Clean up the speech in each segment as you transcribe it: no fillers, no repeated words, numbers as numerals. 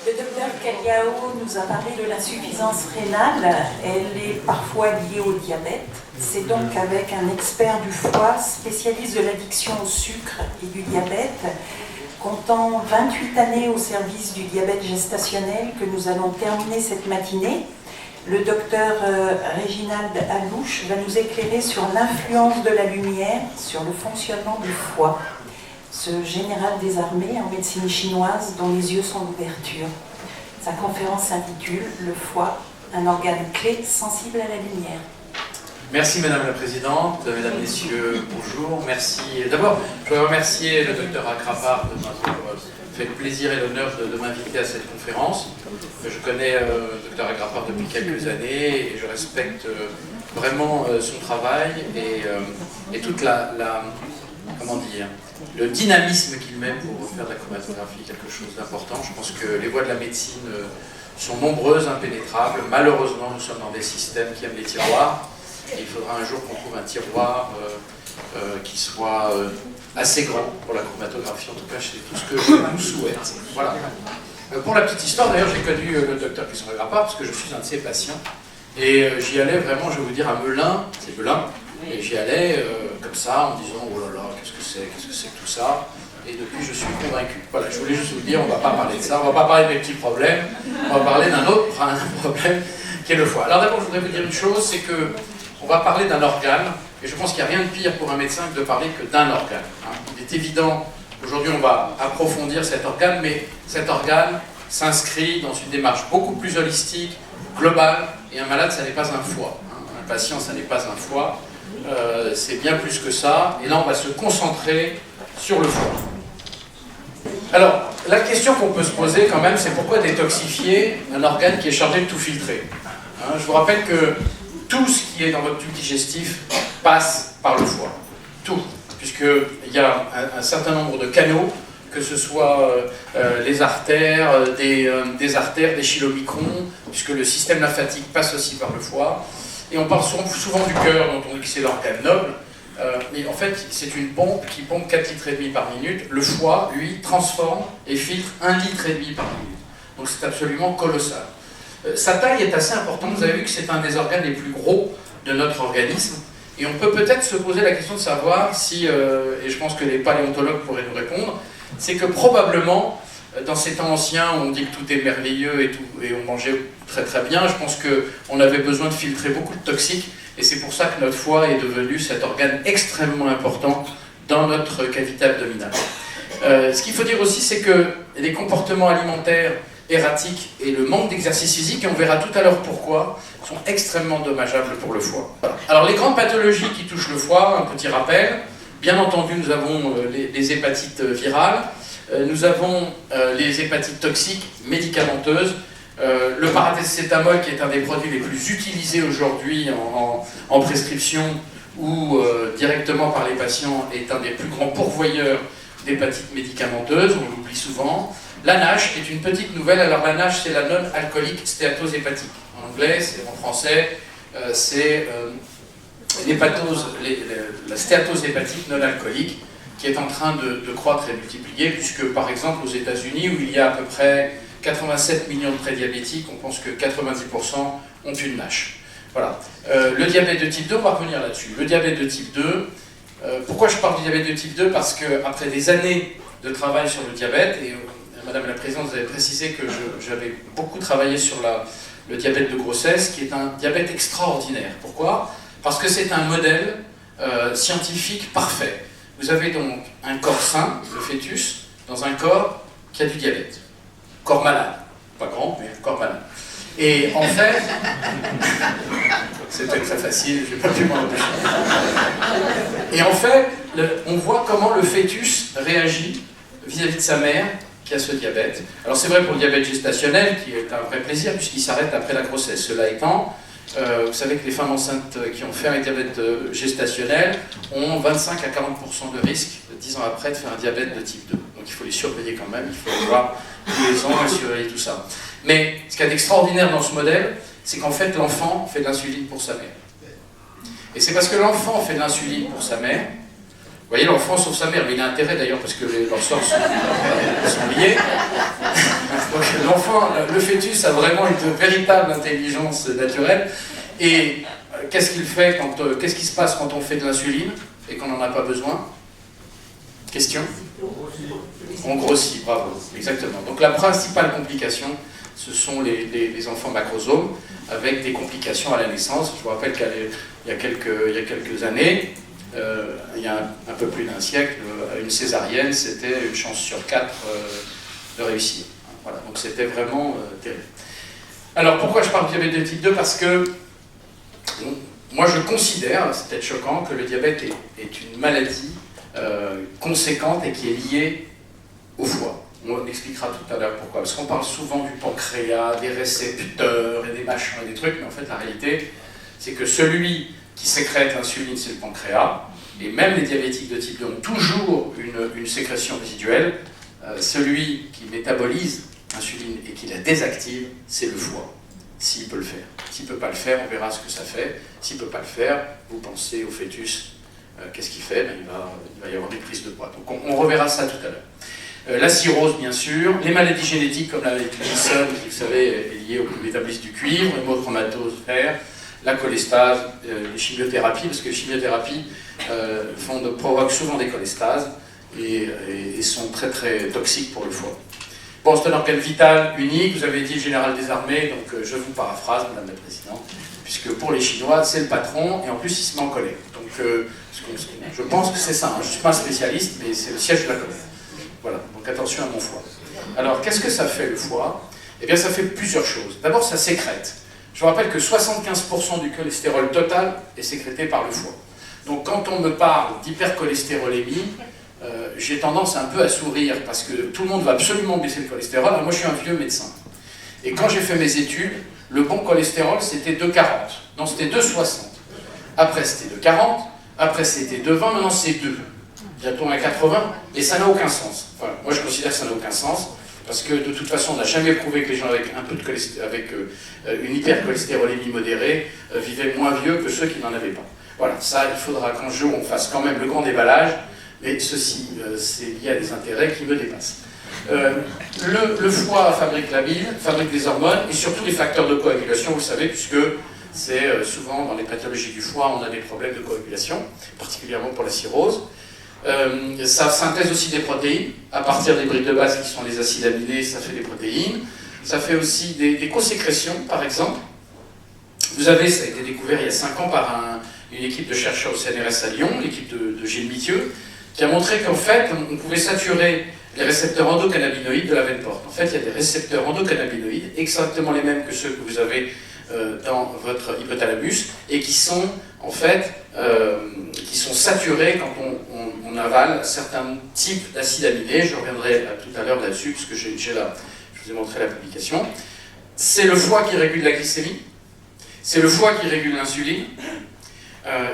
Le docteur Kaliao nous a parlé de l'insuffisance rénale. Elle est parfois liée au diabète. C'est donc avec un expert du foie, spécialiste de l'addiction au sucre et du diabète, comptant 28 années au service du diabète gestationnel, que nous allons terminer cette matinée. Le docteur Réginald Alouche va nous éclairer sur l'influence de la lumière sur le fonctionnement du foie. Ce général des armées en médecine chinoise dont les yeux sont d'ouverture. Sa conférence s'intitule « Le foie, un organe clé sensible à la lumière ». Merci Madame la Présidente, Mesdames, Messieurs, bonjour. Merci. D'abord, je voudrais remercier le docteur Agrapard de m'avoir fait le plaisir et l'honneur de m'inviter à cette conférence. Je connais le docteur Agrapard depuis quelques années et je respecte vraiment son travail et toute comment dire, le dynamisme qu'il met pour faire de la chromatographie quelque chose d'important. Je pense que les voies de la médecine sont nombreuses, impénétrables. Malheureusement, nous sommes dans des systèmes qui aiment les tiroirs. Et il faudra un jour qu'on trouve un tiroir qui soit assez grand pour la chromatographie. En tout cas, c'est tout ce que je nous souhaite. Voilà. Pour la petite histoire, d'ailleurs, j'ai connu le docteur Christian Agrapard parce que je suis un de ses patients. Et j'y allais vraiment, je vais vous dire, à Melun, c'est Melun. Et j'y allais comme ça, en disant, oh là là, qu'est-ce que c'est que tout ça? Et depuis, je suis convaincu. Voilà, je voulais juste vous dire, on ne va pas parler de ça, on ne va pas parler de mes petits problèmes, on va parler d'un autre problème qui est le foie. Alors d'abord, je voudrais vous dire une chose, c'est que on va parler d'un organe, et je pense qu'il n'y a rien de pire pour un médecin que de parler que d'un organe. Il est évident, aujourd'hui on va approfondir cet organe, mais cet organe s'inscrit dans une démarche beaucoup plus holistique, globale, et un malade, ça n'est pas un foie. Un patient, ça n'est pas un foie, c'est bien plus que ça, et là on va se concentrer sur le foie. Alors, la question qu'on peut se poser quand même, c'est pourquoi détoxifier un organe qui est chargé de tout filtrer? Je vous rappelle que tout ce qui est dans votre tube digestif passe par le foie. Tout. Puisqu'il y a un certain nombre de canaux, que ce soit les artères, des artères, des chylomicrons, puisque le système lymphatique passe aussi par le foie. Et on parle souvent du cœur, dont on dit que c'est l'organe noble. Mais en fait, c'est une pompe qui pompe 4,5 litres par minute. Le foie, lui, transforme et filtre 1,5 litre par minute. Donc c'est absolument colossal. Sa taille est assez importante, vous avez vu que c'est un des organes les plus gros de notre organisme, et on peut peut-être se poser la question de savoir si, et je pense que les paléontologues pourraient nous répondre, c'est que probablement, dans ces temps anciens où on dit que tout est merveilleux et on mangeait très très bien, je pense qu'on avait besoin de filtrer beaucoup de toxiques, et c'est pour ça que notre foie est devenu cet organe extrêmement important dans notre cavité abdominale. Ce qu'il faut dire aussi, c'est que les comportements alimentaires erratiques et le manque d'exercice physique, et on verra tout à l'heure pourquoi, sont extrêmement dommageables pour le foie. Alors les grandes pathologies qui touchent le foie, un petit rappel, bien entendu nous avons les hépatites virales, nous avons les hépatites toxiques médicamenteuses, le paracétamol qui est un des produits les plus utilisés aujourd'hui en prescription ou directement par les patients est un des plus grands pourvoyeurs d'hépatites médicamenteuses, on l'oublie souvent. La NASH est une petite nouvelle. Alors la NASH, c'est la non-alcoolique stéatose hépatique. En anglais, en français, c'est la stéatose hépatique non-alcoolique qui est en train de croître et multiplier, puisque par exemple aux États-Unis, où il y a à peu près 87 millions de prédiabétiques, on pense que 90% ont une NASH. Voilà. Le diabète de type 2, on va revenir là-dessus. Le diabète de type 2, pourquoi je parle du diabète de type 2? Parce qu'après des années de travail sur le diabète, et Madame la Présidente, vous avez précisé que j'avais beaucoup travaillé sur le diabète de grossesse, qui est un diabète extraordinaire. Pourquoi? Parce que c'est un modèle scientifique parfait. Vous avez donc un corps sain, le fœtus, dans un corps qui a du diabète. Corps malade. Pas grand, mais corps malade. Et en fait, c'était très facile, je n'ai pas pu m'en empêcher. Et en fait, on voit comment le fœtus réagit vis-à-vis de sa mère qui a ce diabète. Alors c'est vrai pour le diabète gestationnel, qui est un vrai plaisir puisqu'il s'arrête après la grossesse. Cela étant, vous savez que les femmes enceintes qui ont fait un diabète gestationnel ont 25 à 40% de risque, 10 ans après, de faire un diabète de type 2. Donc il faut les surveiller quand même, il faut les voir tous les ans et surveiller tout ça. Mais ce qu'il y a d'extraordinaire dans ce modèle, c'est qu'en fait l'enfant fait de l'insuline pour sa mère. Et c'est parce que l'enfant fait de l'insuline pour sa mère. Vous voyez, l'enfant sauve sa mère, mais il a intérêt d'ailleurs parce que leurs sorts sont liés. Donc l'enfant, le fœtus a vraiment une véritable intelligence naturelle. Et qu'est-ce qu'il fait qu'est-ce qui se passe quand on fait de l'insuline et qu'on n'en a pas besoin? Question? On grossit, bravo, exactement. Donc la principale complication, ce sont les enfants macrosomes, avec des complications à la naissance. Je vous rappelle qu'il y a quelques années, il y a un peu plus d'un siècle, une césarienne, c'était une chance sur 4 de réussir. Voilà, donc c'était vraiment terrible. Alors pourquoi je parle de diabète de type 2? Parce que moi je considère, c'est peut-être choquant, que le diabète est une maladie conséquente et qui est liée au foie. On expliquera tout à l'heure pourquoi. Parce qu'on parle souvent du pancréas, des récepteurs et des machins et des trucs, mais en fait la réalité, c'est que celui qui sécrète l'insuline, c'est le pancréas, et même les diabétiques de type 2 ont toujours une sécrétion résiduelle. Celui qui métabolise l'insuline et qui la désactive, c'est le foie, s'il peut le faire. S'il ne peut pas le faire, on verra ce que ça fait. S'il ne peut pas le faire, vous pensez au fœtus, qu'est-ce qu'il fait? Il va y avoir des prises de poids. Donc on reverra ça tout à l'heure. La cirrhose, bien sûr, les maladies génétiques comme la maladie de Wilson, qui, vous savez, est liée au métabolisme du cuivre, l'hémochromatose, fer, la cholestase, les chimiothérapies, parce que les chimiothérapies provoquent souvent des cholestases et sont très très toxiques pour le foie. Bon, c'est un organe vital, unique, vous avez dit le général des armées, donc je vous paraphrase, Madame la Présidente, puisque pour les Chinois, c'est le patron, et en plus il se met en colère. Donc je pense que c'est ça, hein. Je ne suis pas un spécialiste, mais c'est le siège de la colère. Voilà, donc attention à mon foie. Alors, qu'est-ce que ça fait le foie? Eh bien, ça fait plusieurs choses. D'abord, ça sécrète. Je vous rappelle que 75% du cholestérol total est sécrété par le foie. Donc, quand on me parle d'hypercholestérolémie, j'ai tendance un peu à sourire, parce que tout le monde va absolument baisser le cholestérol. Alors, moi, je suis un vieux médecin. Et quand j'ai fait mes études, le bon cholestérol, c'était 2,40. Non, c'était 2,60. Après, c'était 2,40. Après, c'était 2,20. Maintenant, c'est 2. Bientôt à 80, et ça n'a aucun sens. Enfin, moi je considère que ça n'a aucun sens, parce que de toute façon on n'a jamais prouvé que les gens avec un peu de une hypercholestérolémie modérée vivaient moins vieux que ceux qui n'en avaient pas. Voilà, ça il faudra qu'un jour on fasse quand même le grand déballage, mais ceci c'est lié à des intérêts qui me dépassent. Le foie fabrique la bile, fabrique des hormones, et surtout des facteurs de coagulation, vous le savez, puisque c'est souvent dans les pathologies du foie on a des problèmes de coagulation, particulièrement pour la cirrhose. Ça synthèse aussi des protéines, à partir des briques de base qui sont les acides aminés, ça fait des protéines. Ça fait aussi des co-sécrétions, par exemple. Vous avez, ça a été découvert il y a 5 ans par une équipe de chercheurs au CNRS à Lyon, l'équipe de Gilles Mithieu, qui a montré qu'en fait, on pouvait saturer les récepteurs endocannabinoïdes de la veine porte. En fait, il y a des récepteurs endocannabinoïdes, exactement les mêmes que ceux que vous avez dans votre hypothalamus, et qui sont en fait qui sont saturés quand on avale certains types d'acides aminés. Je reviendrai tout à l'heure là-dessus, puisque je vous ai montré la publication. C'est le foie qui régule la glycémie, c'est le foie qui régule l'insuline,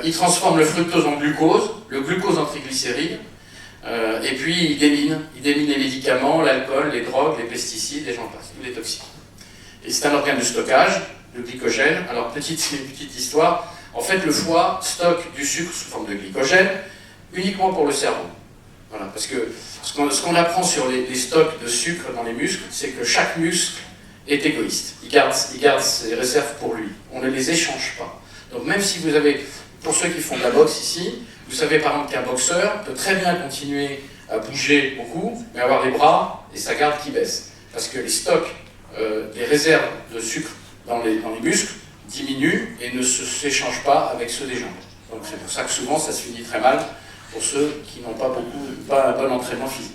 il transforme le fructose en glucose, le glucose en triglycérides, et puis il démine les médicaments, l'alcool, les drogues, les pesticides, et j'en passe, tous les toxiques. Et c'est un organe de stockage, le glycogène. Alors, petite histoire, en fait, le foie stocke du sucre sous forme de glycogène uniquement pour le cerveau. Voilà, parce que ce qu'on apprend sur les stocks de sucre dans les muscles, c'est que chaque muscle est égoïste. Il garde ses réserves pour lui. On ne les échange pas. Donc, même si vous avez, pour ceux qui font de la boxe ici, vous savez par exemple qu'un boxeur peut très bien continuer à bouger beaucoup, mais avoir les bras et sa garde qui baisse. Parce que les stocks, les réserves de sucre dans les muscles diminuent et ne s'échangent pas avec ceux des jambes. Donc c'est pour ça que souvent ça se finit très mal pour ceux qui n'ont pas un bon entraînement physique.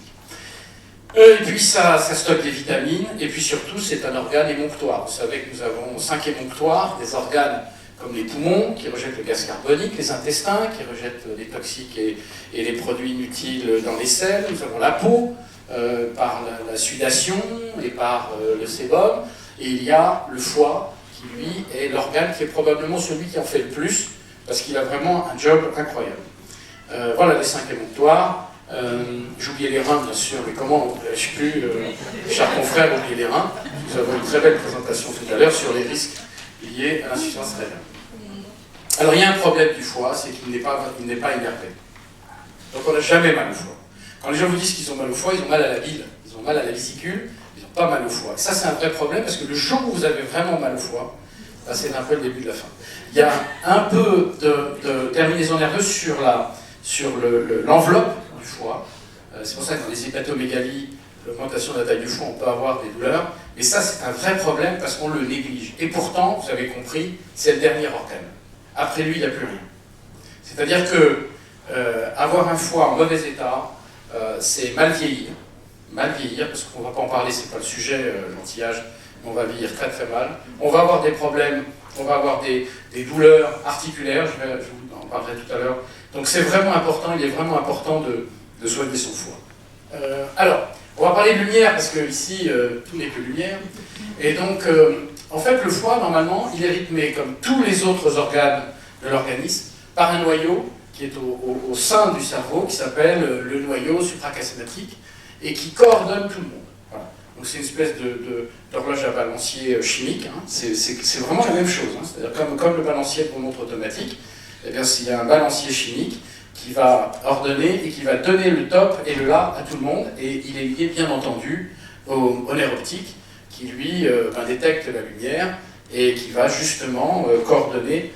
Et puis ça stocke des vitamines, et puis surtout c'est un organe émonctoire. Vous savez que nous avons 5 émonctoires, des organes comme les poumons qui rejettent le gaz carbonique, les intestins qui rejettent les toxiques et les produits inutiles dans les selles, nous avons la peau par la sudation et par le sébum, et il y a le foie qui lui est l'organe qui est probablement celui qui en fait le plus, parce qu'il a vraiment un job incroyable. Voilà les 5 émonctoires. J'oubliais les reins bien sûr, mais comment on ne lâche plus, chers confrères, oublier les reins. Nous avons une très belle présentation tout à l'heure sur les risques liés à l'insuffisance rénale. Alors il y a un problème du foie, c'est qu'il n'est pas innervé. Donc on n'a jamais mal au foie. Quand les gens vous disent qu'ils ont mal au foie, ils ont mal à la bile, ils ont mal à la vésicule, ils n'ont pas mal au foie. Et ça, c'est un vrai problème parce que le jour où vous avez vraiment mal au foie, bah, c'est un peu le début de la fin. Il y a un peu de terminaison nerveuse sur l'enveloppe du foie. C'est pour ça que dans les hépatomégalies, l'augmentation de la taille du foie, on peut avoir des douleurs. Mais ça, c'est un vrai problème parce qu'on le néglige. Et pourtant, vous avez compris, c'est le dernier organe. Après lui, il n'y a plus rien. C'est-à-dire que avoir un foie en mauvais état, c'est mal vieillir. Mal vieillir, parce qu'on ne va pas en parler, c'est pas le sujet, l'anti-âge, mais on va vieillir très très mal. On va avoir des problèmes, on va avoir des douleurs articulaires, je vous en parlerai tout à l'heure. Donc c'est vraiment important, il est vraiment important de soigner son foie. Alors, on va parler de lumière, parce que ici, tout n'est que lumière. Et donc, en fait, le foie, normalement, il est rythmé, comme tous les autres organes de l'organisme, par un noyau qui est au sein du cerveau, qui s'appelle le noyau suprachiasmatique, et qui coordonne tout le monde. Voilà. Donc c'est une espèce d'horloge à balancier chimique, hein. C'est vraiment la même chose, hein. C'est-à-dire comme le balancier de mon montre automatique, eh bien, il y a un balancier chimique qui va ordonner et qui va donner le top et le là à tout le monde, et il est lié bien entendu au nerf optique, qui lui détecte la lumière et qui va justement coordonner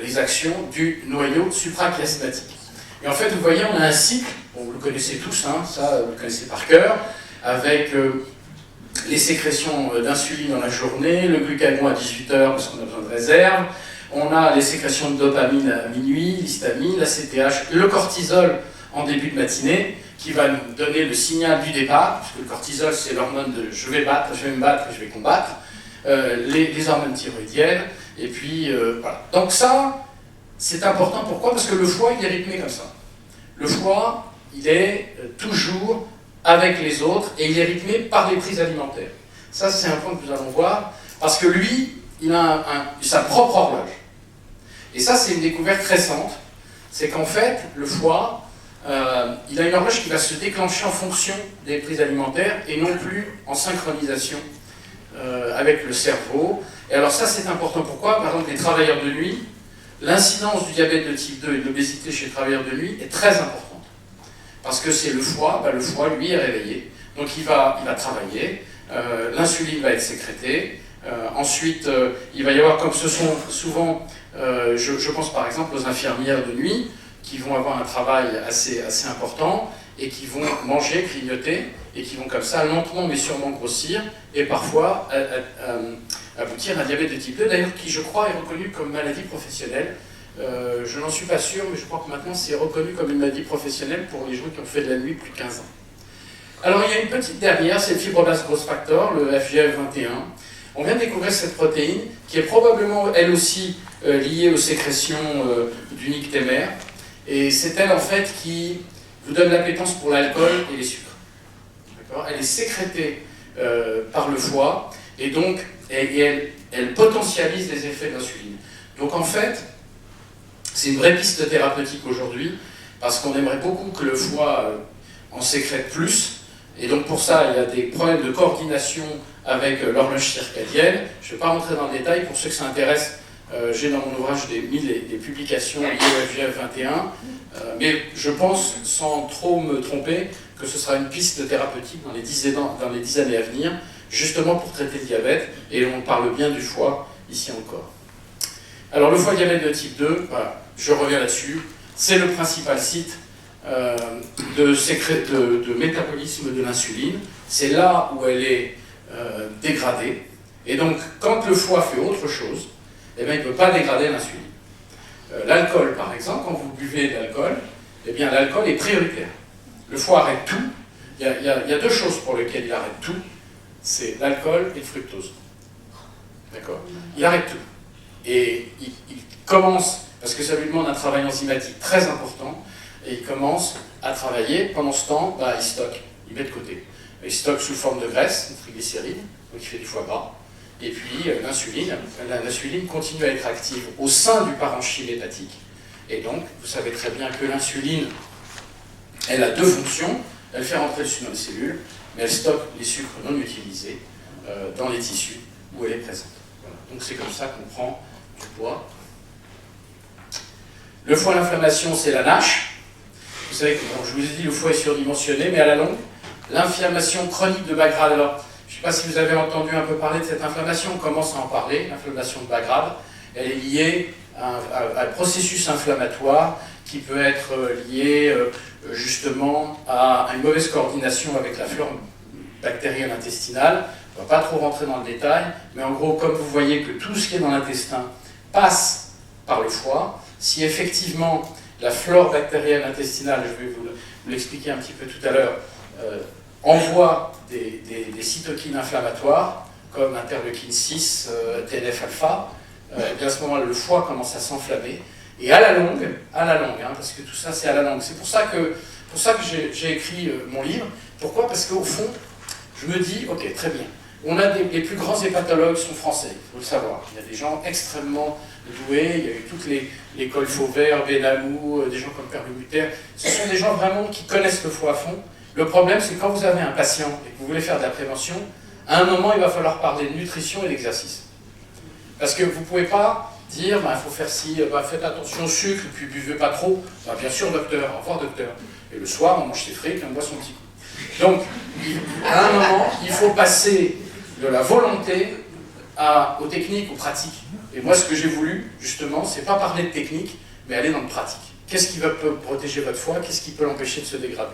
les actions du noyau suprachiasmatique. Et en fait, vous voyez, on a un cycle, vous le connaissez tous, hein, ça vous le connaissez par cœur, avec les sécrétions d'insuline dans la journée, le glucagon à 18h parce qu'on a besoin de réserve, on a les sécrétions de dopamine à minuit, l'histamine, la CTH, le cortisol en début de matinée, qui va nous donner le signal du départ, puisque le cortisol c'est l'hormone de je vais me battre, je vais combattre, les hormones thyroïdiennes, et puis voilà. Donc ça, c'est important, pourquoi? Parce que le foie, il est rythmé comme ça. Le foie, il est toujours avec les autres, et il est rythmé par les prises alimentaires. Ça, c'est un point que nous allons voir, parce que lui, il a sa propre horloge. Et ça, c'est une découverte récente, c'est qu'en fait, le foie, il a une horloge qui va se déclencher en fonction des prises alimentaires, et non plus en synchronisation avec le cerveau. Et alors ça, c'est important. Pourquoi? Par exemple, les travailleurs de nuit, l'incidence du diabète de type 2 et de l'obésité chez les travailleurs de nuit est très importante. Parce que c'est le foie, lui, est réveillé. Donc il va travailler, l'insuline va être sécrétée, ensuite il va y avoir, comme ce sont souvent, je pense par exemple aux infirmières de nuit, qui vont avoir un travail assez important, et qui vont manger, grignoter, et qui vont comme ça lentement mais sûrement grossir, et parfois aboutir à un diabète de type 2, d'ailleurs qui je crois est reconnu comme maladie professionnelle. Je n'en suis pas sûr, mais je crois que maintenant c'est reconnu comme une maladie professionnelle pour les gens qui ont fait de la nuit plus de 15 ans. Alors il y a une petite dernière, c'est le fibroblast growth factor, le FGF21. On vient de découvrir cette protéine qui est probablement elle aussi liée aux sécrétions du nictémère, et c'est elle en fait qui vous donne l'appétence pour l'alcool et les sucres. Elle est sécrétée par le foie, et donc elle potentialise les effets de l'insuline. Donc en fait, c'est une vraie piste thérapeutique aujourd'hui, parce qu'on aimerait beaucoup que le foie en sécrète plus, et donc pour ça, il y a des problèmes de coordination avec l'horloge circadienne. Je ne vais pas rentrer dans le détail, pour ceux que ça intéresse, j'ai dans mon ouvrage mis des publications liées au FGF21, mais je pense, sans trop me tromper, que ce sera une piste thérapeutique dans les 10 années à venir, justement pour traiter le diabète, et on parle bien du foie ici encore. Alors le foie diabète de type 2, voilà, je reviens là-dessus, c'est le principal site de métabolisme de l'insuline, c'est là où elle est dégradée, et donc quand le foie fait autre chose, eh bien, il ne peut pas dégrader l'insuline. L'alcool par exemple, quand vous buvez de l'alcool, eh bien l'alcool est prioritaire. Le foie arrête tout, il y a deux choses pour lesquelles il arrête tout, c'est l'alcool et le fructose. D'accord? Il arrête tout. Et il commence, parce que ça lui demande un travail enzymatique très important, et il commence à travailler. Pendant ce temps, il stocke, il met de côté. Il stocke sous forme de graisse, de triglycérides, donc il fait du foie gras. Et puis l'insuline continue à être active au sein du parenchyme hépatique. Et donc, vous savez très bien que l'insuline, elle a deux fonctions. Elle fait rentrer le sucre dans les cellules, mais elle stocke les sucres non utilisés dans les tissus où elle est présente. Voilà. Donc c'est comme ça qu'on prend du poids. Le foie, l'inflammation, c'est la NASH. Vous savez que, bon, je vous ai dit, le foie est surdimensionné, mais à la longue, l'inflammation chronique de bas grade. Alors, Je ne sais pas si vous avez entendu un peu parler de cette inflammation, on commence à en parler, l'inflammation de bas grade. Elle est liée à un processus inflammatoire qui peut être lié justement à une mauvaise coordination avec la flore bactérienne intestinale. On ne va pas trop rentrer dans le détail, mais en gros, comme vous voyez que tout ce qui est dans l'intestin passe par le foie, si effectivement la flore bactérienne intestinale, je vais vous l'expliquer un petit peu tout à l'heure, envoie des cytokines inflammatoires, comme interleukine 6, TNF-alpha, et bien à ce moment-là, le foie commence à s'enflammer. Et à la longue, hein, parce que tout ça c'est à la longue, c'est pour ça que j'ai écrit mon livre. Pourquoi? Parce qu'au fond, je me dis, ok, très bien, on a les plus grands hépatologues sont français, il faut le savoir. Il y a des gens extrêmement doués, il y a eu toutes l'école Fauvert, Benamou, des gens comme Perlemuter. Ce sont des gens vraiment qui connaissent le foie à fond. Le problème, c'est quand vous avez un patient et que vous voulez faire de la prévention, à un moment, il va falloir parler de nutrition et d'exercice. Parce que vous ne pouvez pas dire, il faut faire ci, faites attention au sucre, puis buvez pas trop. Bien sûr, docteur, au revoir, docteur. Et le soir, on mange ses frites et on boit son petit coup. Donc, à un moment, il faut passer de la volonté aux techniques, aux pratiques. Et moi, ce que j'ai voulu, justement, c'est pas parler de technique, mais aller dans le pratique. Qu'est-ce qui va protéger votre foie? Qu'est-ce qui peut l'empêcher de se dégrader?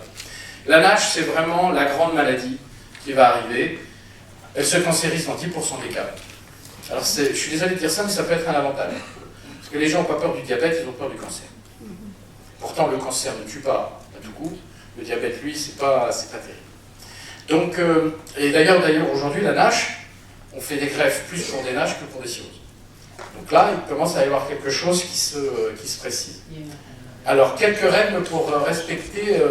La NASH, c'est vraiment la grande maladie qui va arriver. Elle se cancérise dans 10% des cas. Alors, je suis désolé de dire ça, mais ça peut être un avantage. Parce que les gens n'ont pas peur du diabète, ils ont peur du cancer. Pourtant, le cancer ne tue pas à tout coup. Le diabète, lui, c'est pas terrible. Donc, et d'ailleurs, aujourd'hui, la NASH, on fait des greffes plus pour des NASH que pour des cirrhoses. Donc là, il commence à y avoir quelque chose qui se précise. Alors, quelques règles pour respecter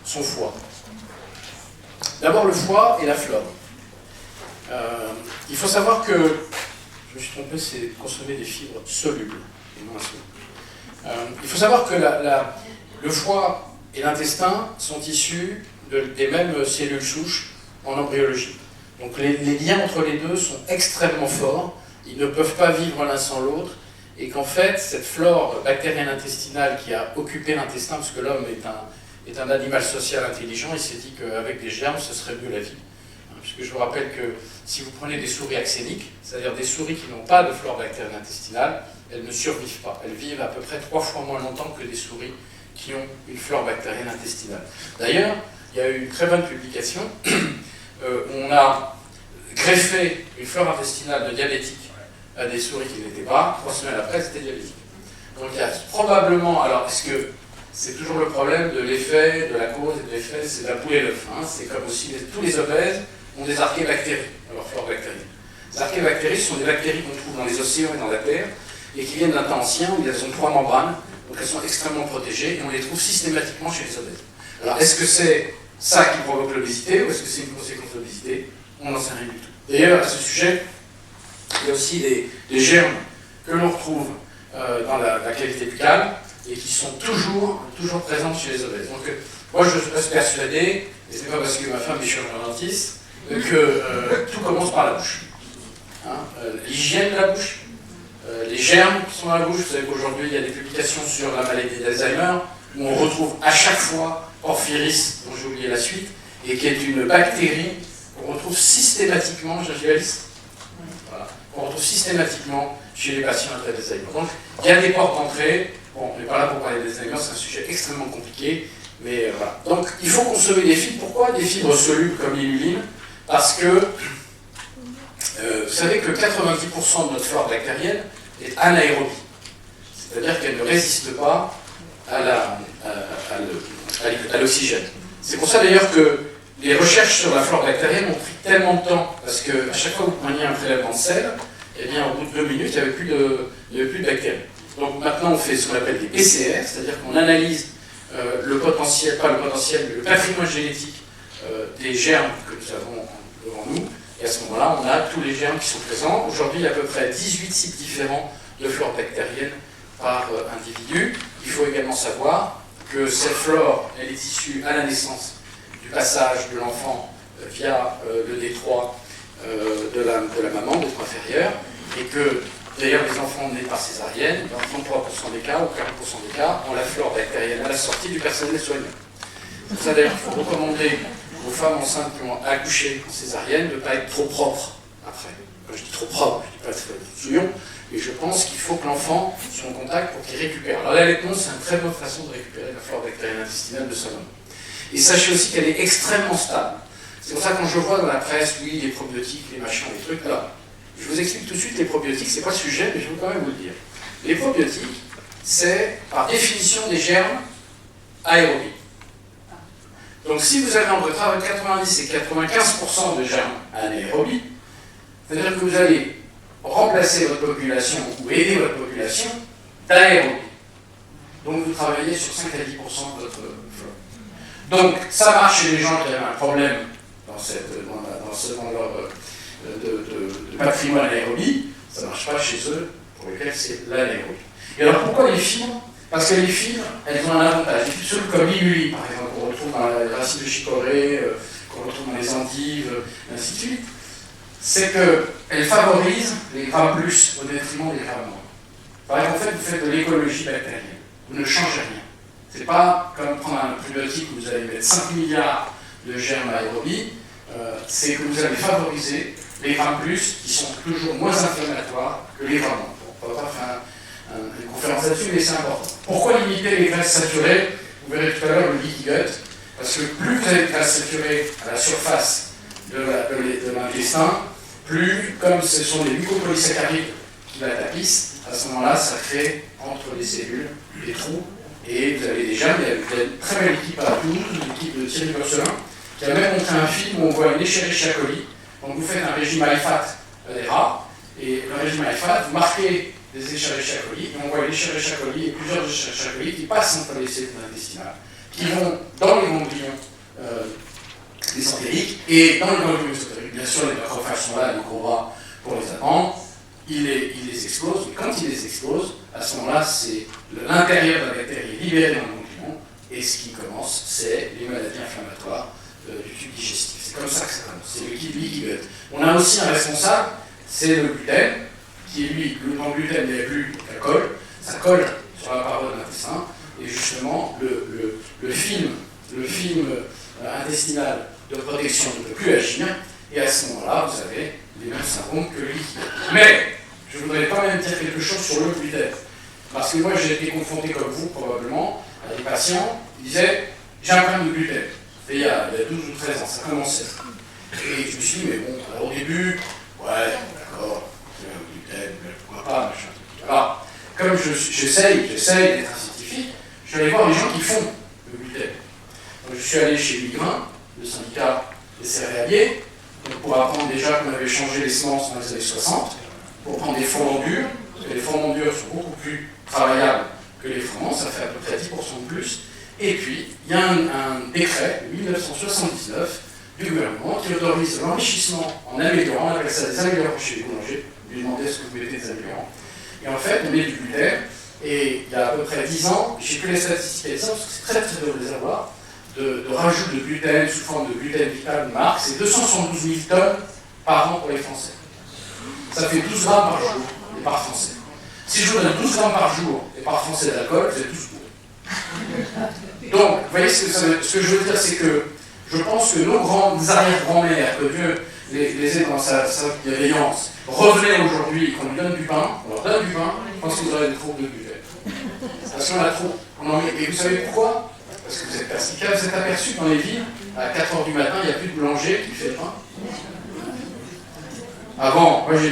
son foie. D'abord, le foie et la flore. Il faut savoir que, je me suis trompé, c'est consommer des fibres solubles et non insolubles. Il faut savoir que le foie et l'intestin sont issus des mêmes cellules souches en embryologie. Donc les liens entre les deux sont extrêmement forts, ils ne peuvent pas vivre l'un sans l'autre, et qu'en fait, cette flore bactérienne intestinale qui a occupé l'intestin, parce que l'homme est un animal social intelligent, il s'est dit qu'avec des germes, ce serait mieux la vie. Puisque je vous rappelle que si vous prenez des souris axéniques, c'est-à-dire des souris qui n'ont pas de flore bactérienne intestinale, elles ne survivent pas. Elles vivent à peu près 3 fois moins longtemps que des souris qui ont une flore bactérienne intestinale. D'ailleurs, il y a eu une très bonne publication où on a greffé une flore intestinale de diabétiques à des souris qui n'étaient pas. 3 semaines après, elles étaient diabétiques. Donc il y a probablement, alors est-ce que c'est toujours le problème de l'effet, de la cause et de l'effet, c'est la poule et l'œuf. C'est comme aussi tous les obèses ont des archébactéries dans leur flore bactérienne. Les archébactéries, ce sont des bactéries qu'on trouve dans les océans et dans la terre, et qui viennent d'un temps ancien où elles ont 3 membranes, donc elles sont extrêmement protégées, et on les trouve systématiquement chez les obèses. Alors est-ce que c'est ça qui provoque l'obésité, ou est-ce que c'est une conséquence de l'obésité? On n'en sait rien du tout. D'ailleurs, à ce sujet, il y a aussi des germes que l'on retrouve dans la cavité buccale, et qui sont toujours présentes chez les obèses. Donc moi je reste persuadé, et c'est pas parce que ma femme est chirurgien-dentiste, que tout commence par la bouche. L'hygiène de la bouche, les germes qui sont dans la bouche. Vous savez qu'aujourd'hui il y a des publications sur la maladie d'Alzheimer, où on retrouve à chaque fois Porphyris, dont j'ai oublié la suite, et qui est une bactérie qu'on retrouve systématiquement, voilà, qu'on retrouve systématiquement chez les patients atteints d'Alzheimer. Donc il y a des portes d'entrée. Bon, on n'est pas là pour parler d'Alzheimer, c'est un sujet extrêmement compliqué, mais voilà. Donc, il faut consommer des fibres. Pourquoi des fibres solubles comme l'inuline? Parce que, vous savez que 90% de notre flore bactérienne est anaérobie. C'est-à-dire qu'elle ne résiste pas à l'oxygène. C'est pour ça d'ailleurs que les recherches sur la flore bactérienne ont pris tellement de temps, parce qu'à chaque fois que vous preniez un prélèvement de sel, eh bien, au bout de 2 minutes, il n'y avait plus de bactéries. Donc maintenant on fait ce qu'on appelle des PCR, c'est-à-dire qu'on analyse le potentiel, pas le potentiel, mais le patrimoine génétique des germes que nous avons devant nous, et à ce moment-là on a tous les germes qui sont présents. Aujourd'hui il y a à peu près 18 types différents de flore bactérienne par individu. Il faut également savoir que cette flore, elle est issue à la naissance du passage de l'enfant via le détroit de la maman, le détroit inférieur, et que d'ailleurs, les enfants nés par césarienne, dans 33% des cas ou 40% des cas, ont la flore bactérienne à la sortie du personnel soignant. C'est pour ça d'ailleurs qu'il faut recommander aux femmes enceintes qui ont accouché en césarienne de ne pas être trop propres après. Quand je dis trop propre, je ne dis pas trop souillon, et je pense qu'il faut que l'enfant soit en contact pour qu'il récupère. Alors l'allaitement, c'est une très bonne façon de récupérer la flore bactérienne intestinale de sa maman. Et sachez aussi qu'elle est extrêmement stable. C'est pour ça que quand je vois dans la presse, oui, les probiotiques, les machins, les trucs, là, je vous explique tout de suite les probiotiques, c'est pas le sujet, mais je vais quand même vous le dire. Les probiotiques, c'est par définition des germes aérobies. Donc si vous avez entre 90 et 95% de germes anaérobies, c'est-à-dire que vous allez remplacer votre population ou aider votre population d'aérobie. Donc vous travaillez sur 5 à 10% de votre flore. Donc ça marche chez les gens qui avaient un problème dans leur de patrimoine anaérobie, ça ne marche pas chez eux pour lesquels c'est l'anaérobie. Et alors pourquoi les fibres? Parce que les fibres, elles ont un avantage. Les fibres comme l'imuli, par exemple, qu'on retrouve dans les racines de chicorée, qu'on retrouve dans les endives, et ainsi de suite, c'est qu'elles favorisent les gras plus au détriment des gras moins. Par exemple, en fait, vous faites de l'écologie bactérienne. Vous ne changez rien. C'est pas comme prendre un probiotique où vous allez mettre 5 milliards de germes aérobies, c'est que vous allez favoriser les gras plus qui sont toujours moins inflammatoires que les gras moins. On ne va pas faire une conférence là-dessus, mais c'est important. Pourquoi limiter les graisses saturées? Vous verrez tout à l'heure le leaky gut, parce que plus vous avez de graisses saturées à la surface de l'intestin, plus, comme ce sont des mucopolysaccharides qui la tapissent, à ce moment-là, ça crée entre les cellules des trous, et vous avez des germes. Il y a une très belle équipe à Toulouse, l'équipe de Thierry Burcelin, qui a même montré un film où on voit une Escherichia coli. Donc vous faites un régime high-fat des rats, et le régime high-fat, vous marquez des Escherichia coli, et on voit l'Escherichia coli et plusieurs Escherichia coli qui passent entre les cellules intestinales, qui vont dans les ganglions mésentériques, et dans les ganglions mésentériques, bien sûr, les macrophages sont là, les gros bras pour les attendre, ils les explosent, et quand ils les explosent, à ce moment-là, c'est l'intérieur de la bactérie libéré dans le ganglion, et ce qui commence, c'est les maladies inflammatoires du tube digestif. C'est comme ça que ça commence, c'est le leaky gut. On a aussi un responsable, c'est le gluten, qui est lui, dans le gluten, il n'y a plus la colle, ça colle sur la paroi de l'intestin, et justement, le film intestinal de protection ne peut plus agir, et à ce moment-là, vous avez les mêmes symptômes que le leaky gut. Mais, je voudrais quand même dire quelque chose sur le gluten, parce que moi, j'ai été confronté, comme vous, probablement, à des patients qui disaient « j'ai un problème de gluten ». C'était il y a 12 ou 13 ans, ça commençait. Et je me suis dit, mais bon, alors au début, ouais, d'accord, le gluten, pourquoi pas, machin. Alors, comme j'essaye d'être un scientifique, je suis allé voir les gens qui font le gluten. Donc, je suis allé chez Migrin, le syndicat des céréaliers, donc pour apprendre déjà qu'on avait changé les semences dans les années 60, pour prendre des froment durs, parce que les froment durs sont beaucoup plus travaillables que les froment, ça fait à peu près 10% de plus. Et puis, il y a un décret de 1979 du gouvernement qui autorise l'enrichissement en améliorants, on appelle ça des améliorants chez les boulangers, je lui demandais ce que vous mettez des améliorants. Et en fait, on met du gluten, et il y a à peu près 10 ans, j'ai plus les statistiques à 10 ans, parce que c'est très très dur de les avoir, de rajout de gluten sous forme de gluten vital de marque, c'est 272 000 tonnes par an pour les Français. Ça fait 12 grammes par jour, et par Français. Si je vous donne 12 grammes par jour, et par Français d'alcool, vous êtes tous bourrés. Donc, vous voyez, ce que je veux dire, c'est que je pense que nos grandes arrière-grand-mères, que Dieu les ait dans sa bienveillance, revenaient aujourd'hui, qu'on lui donne du pain, on leur donne du pain, je pense que vous aurez des troubles de gluten. Parce qu'on a trop. Et vous savez pourquoi? Parce que vous êtes aperçu dans les villes, à 4h du matin, il n'y a plus de boulanger qui fait le pain. Avant, moi j'ai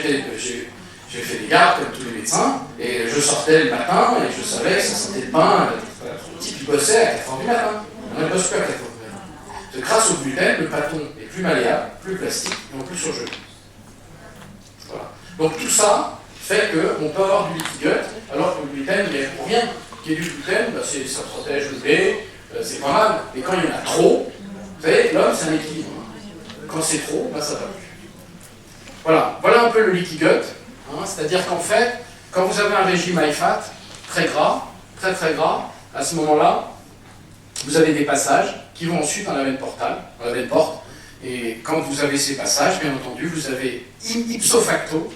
fait des gardes comme tous les médecins, et je sortais le matin, et je savais que ça sentait le pain, le type qui bossait à 4h du matin. On ne bosse plus à 4h du matin. Grâce au gluten, le pâton est plus malléable, plus plastique, et non plus surgelé. Voilà. Donc tout ça fait qu'on peut avoir du leaky gut, alors que le gluten, il n'y a pour rien. Qu'il y ait du gluten, bah ça protège le lait, c'est pas mal, mais quand il y en a trop, vous savez, l'homme c'est un équilibre. Quand c'est trop, bah ça va plus. Voilà un peu le leaky gut. C'est-à-dire qu'en fait, quand vous avez un régime high-fat, très gras, très très gras, à ce moment-là, vous avez des passages qui vont ensuite dans la veine portale, dans la veine porte, et quand vous avez ces passages, bien entendu, vous avez ipso facto,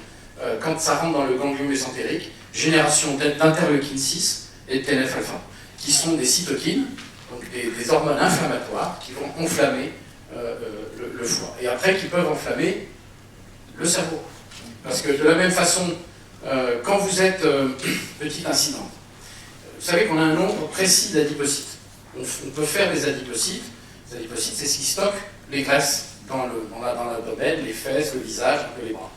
quand ça rentre dans le ganglion mésentérique, génération d'interleukine 6 et de TNF-alpha, qui sont des cytokines, donc des hormones inflammatoires qui vont enflammer le foie. Et après, qui peuvent enflammer le cerveau. Parce que de la même façon, quand vous êtes... petit incident. Vous savez qu'on a un nombre précis d'adipocytes. On peut faire des adipocytes. Les adipocytes, c'est ce qui stocke les graisses dans l'abdomen, les fesses, le visage, un peu les bras.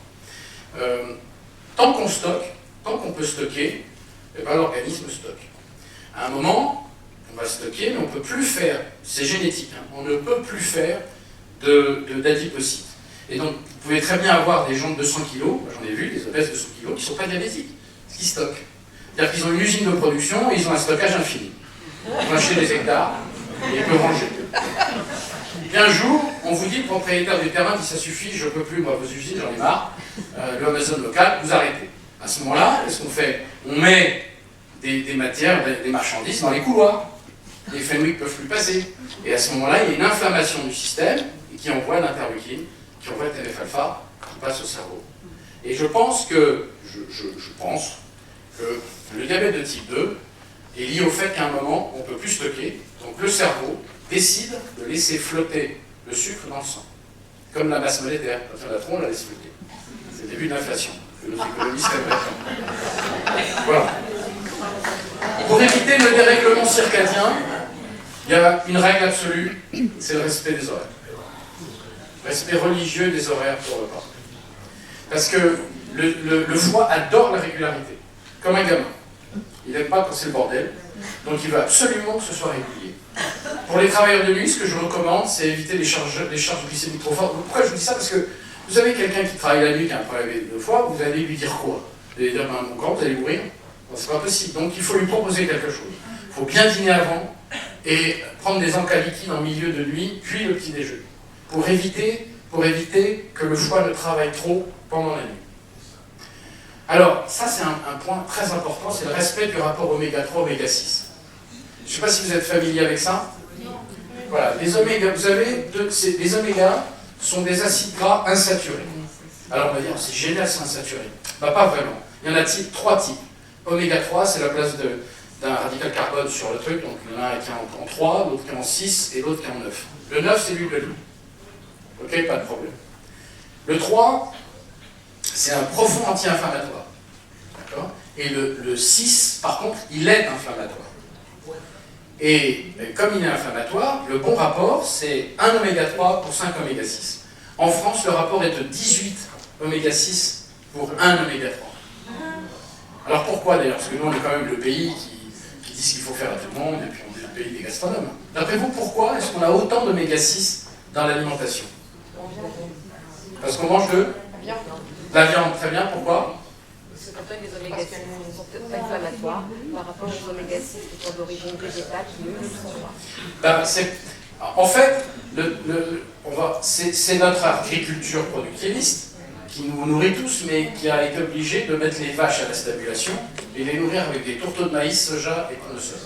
Tant qu'on stocke, tant qu'on peut stocker, eh ben, l'organisme stocke. À un moment, on va stocker, mais on ne peut plus faire, c'est génétique, hein, on ne peut plus faire d'adipocytes. Et donc, vous pouvez très bien avoir des gens de 200 kg, j'en ai vu, des obèses de 200 kg, qui ne sont pas diabétiques, qui stockent. C'est-à-dire qu'ils ont une usine de production et ils ont un stockage infini. Ils vont acheter des hectares et ils peuvent ranger. Et un jour, on vous dit, le propriétaire du terrain dit ça suffit, je ne peux plus, moi, vos usines, j'en ai marre, le Amazon local, vous arrêtez. À ce moment-là, qu'est-ce qu'on fait? On met des matières, des marchandises dans les couloirs. Les Fenwick ne peuvent plus passer. Et à ce moment-là, il y a une inflammation du système qui envoie l'interleukine, qui envoie le TNF-alpha, qui passe au cerveau. Et je pense que le diabète de type 2 est lié au fait qu'à un moment, on ne peut plus stocker. Donc le cerveau décide de laisser flotter le sucre dans le sang. Comme la masse monétaire, quand on la tronc, on la laisse flotter. C'est le début de l'inflation, que nos économistes répètent. Voilà. Pour éviter le dérèglement circadien, il y a une règle absolue, c'est le respect des horaires. Respect religieux des horaires pour le repas. Parce que le foie adore la régularité, comme un gamin. Il n'aime pas quand c'est le bordel, donc il veut absolument que ce soit régulier. Pour les travailleurs de nuit, ce que je recommande, c'est éviter les charges glycémiques trop fortes. Pourquoi je vous dis ça? Parce que vous avez quelqu'un qui travaille la nuit, qui a un problème de foie, vous allez lui dire quoi? Vous allez dire, mon grand, vous allez mourir? C'est pas possible. Donc il faut lui proposer quelque chose. Il faut bien dîner avant et prendre des encas liquides en milieu de nuit, puis le petit déjeuner. Pour éviter que le foie ne travaille trop pendant la nuit. Alors, ça c'est un point très important, c'est le respect du rapport oméga 3, oméga 6. Je ne sais pas si vous êtes familier avec ça. Voilà, les oméga, vous savez, les oméga sont des acides gras insaturés. Alors on va dire, c'est génial, c'est insaturé. Bah pas vraiment. Il y en a trois types. Oméga 3, c'est la place d'un radical carbone sur le truc, donc il y en a un qui est en 3, l'autre qui est en 6 et l'autre qui est en 9. Le 9, c'est l'huile d'olive. Ok, pas de problème. Le 3, c'est un profond anti-inflammatoire. D'accord? Et le 6, par contre, il est inflammatoire. Et comme il est inflammatoire, le bon rapport, c'est 1 oméga 3 pour 5 oméga 6. En France, le rapport est de 18 oméga 6 pour 1 oméga 3. Alors pourquoi d'ailleurs? Parce que nous, on est quand même le pays qui dit ce qu'il faut faire à tout le monde, et puis on est le pays des gastronomes. D'après vous, pourquoi est-ce qu'on a autant d'oméga 6 dans l'alimentation? Parce qu'on mange de la viande, très bien, pourquoi? Parce que quand les oméga 6 sont inflammatoires par rapport aux oméga 6 qui sont d'origine végétale, qui eux ne le sont pas. En fait, c'est notre agriculture productiviste qui nous nourrit tous, mais qui a été obligé de mettre les vaches à la stabulation et les nourrir avec des tourteaux de maïs, soja et tournesol,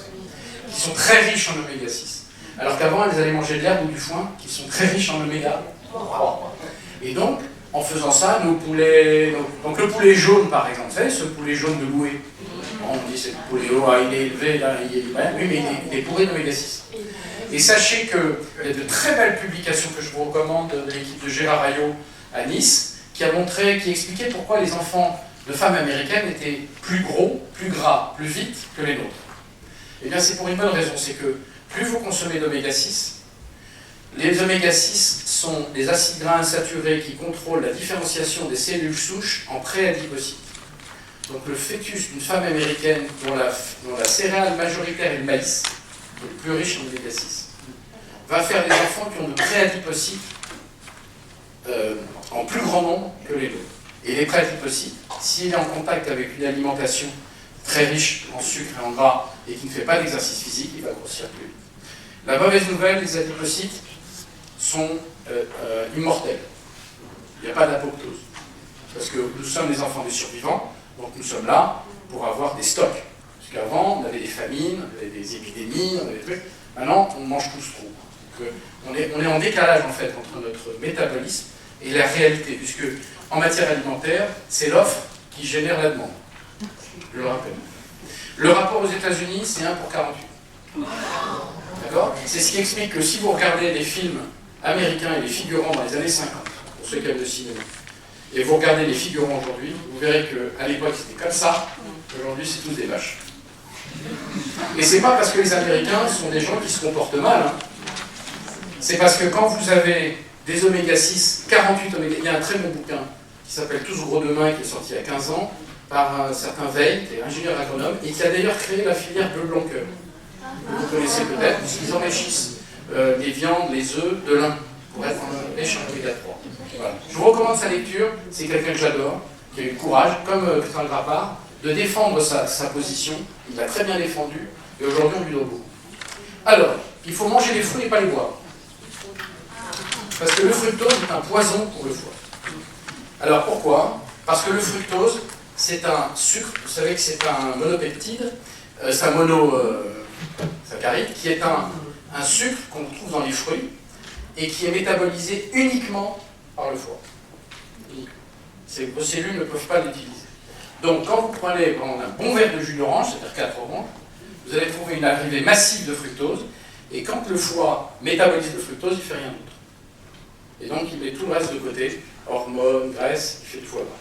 qui sont très riches en oméga 6. Alors qu'avant, elles allaient manger de l'herbe ou du foin, qui sont très riches en oméga 3. Et donc, en faisant ça, nos poulets... Donc le poulet jaune, par exemple, vous savez, ce poulet jaune de Loué, on dit c'est le poulet, il est élevé, là, oui, mais il est bourré d'oméga 6. Et sachez qu'il y a de très belles publications que je vous recommande de l'équipe de Gérard Ayot à Nice, qui expliquait pourquoi les enfants de femmes américaines étaient plus gros, plus gras, plus vite que les nôtres. Eh bien, c'est pour une bonne raison, c'est que plus vous consommez d'oméga 6, les oméga 6 sont des acides gras insaturés qui contrôlent la différenciation des cellules souches en préadipocytes. Donc le fœtus d'une femme américaine dont la céréale majoritaire est le maïs, qui est le plus riche en oméga 6, va faire des enfants qui ont de préadipocytes en plus grand nombre que les nôtres. Et les préadipocytes, s'il est en contact avec une alimentation très riche en sucre et en gras et qui ne fait pas d'exercice physique, il va grossir plus vite. La mauvaise nouvelle, les adipocytes sont immortels. Il n'y a pas d'apoptose. Parce que nous sommes les enfants des survivants, donc nous sommes là pour avoir des stocks. Parce qu'avant, on avait des famines, on avait des épidémies, on avait des trucs. Maintenant, on mange tous trop. Donc, on est en décalage en fait entre notre métabolisme et la réalité, puisque en matière alimentaire, c'est l'offre qui génère la demande. Je le rappelle. Le rapport aux États-Unis, c'est 1 pour 48. D'accord? C'est ce qui explique que si vous regardez des films américains et les figurants dans les années 50, pour ceux qui aiment le cinéma, et vous regardez les figurants aujourd'hui, vous verrez qu'à l'époque c'était comme ça, aujourd'hui c'est tous des vaches. Et c'est pas parce que les Américains sont des gens qui se comportent mal, hein. C'est parce que quand vous avez des oméga 6, 48 oméga, il y a un très bon bouquin qui s'appelle Tous gros de main, qui est sorti il y a 15 ans, par un certain Veil, qui est ingénieur agronome, et qui a d'ailleurs créé la filière bleu blanc cœur. Vous connaissez peut-être, puisqu'ils enrichissent les viandes, les œufs de lin, pour être riche en oméga 3. Voilà. Je vous recommande sa lecture, c'est quelqu'un que j'adore, qui a eu le courage, comme Christian Grappard, de défendre sa position. Il l'a très bien défendu, et aujourd'hui on lui doit beaucoup. Alors, il faut manger les fruits et pas les boire. Parce que le fructose est un poison pour le foie. Alors pourquoi? Parce que le fructose, c'est un sucre, vous savez que c'est un monopeptide, c'est un monosaccharide, qui est un sucre qu'on trouve dans les fruits et qui est métabolisé uniquement par le foie. Vos cellules ne peuvent pas l'utiliser. Donc quand vous prenez un bon verre de jus d'orange, c'est-à-dire 4 oranges, vous allez trouver une arrivée massive de fructose, et quand le foie métabolise le fructose, il ne fait rien d'autre. Et donc il met tout le reste de côté, hormones, graisse, il fait du foie gras.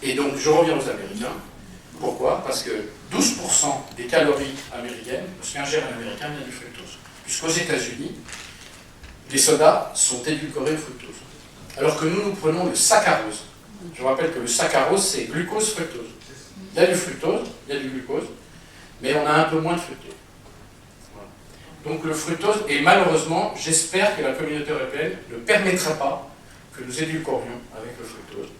Et donc je reviens aux Américains. Pourquoi? Parce que 12% des calories américaines, parce qu'un gène américain vient du fructose. Puisqu'aux États-Unis, les sodas sont édulcorés au fructose. Alors que nous prenons le saccharose. Je vous rappelle que le saccharose, c'est glucose, fructose. Il y a du fructose, il y a du glucose, mais on a un peu moins de fructose. Donc le fructose, et malheureusement, j'espère que la communauté européenne ne permettra pas que nous édulcorions avec le fructose.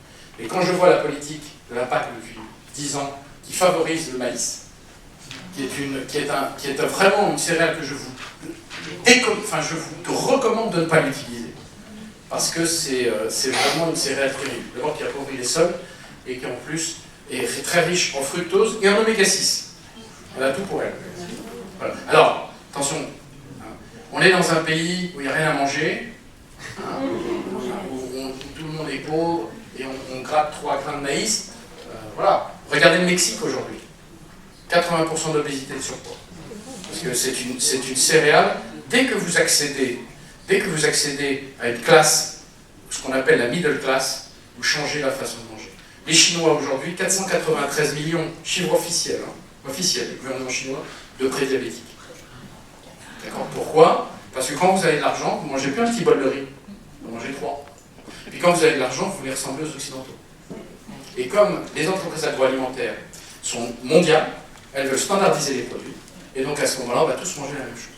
Et quand je vois la politique de la PAC depuis 10 ans, qui favorise le maïs, qui est vraiment une céréale que je vous recommande de ne pas l'utiliser, parce que c'est vraiment une céréale terrible. D'abord qui appauvrit les sols, et qui en plus est très riche en fructose et en oméga 6. On a tout pour elle. Voilà. Alors, attention, on est dans un pays où il n'y a rien à manger, où tout le monde est pauvre et on gratte 3 grains de maïs. Voilà. Regardez le Mexique aujourd'hui. 80% d'obésité et de surpoids. Parce que c'est une céréale, dès que vous accédez à une classe, ce qu'on appelle la middle class, vous changez la façon de manger. Les Chinois aujourd'hui, 493 millions, chiffre officiel, du gouvernement chinois, de prédiabétiques. D'accord? Pourquoi? Parce que quand vous avez de l'argent, vous ne mangez plus un petit bol de riz, vous mangez 3. Puis quand vous avez de l'argent, vous voulez ressembler aux Occidentaux. Et comme les entreprises agroalimentaires sont mondiales, elles veulent standardiser les produits, et donc à ce moment-là, on va tous manger la même chose.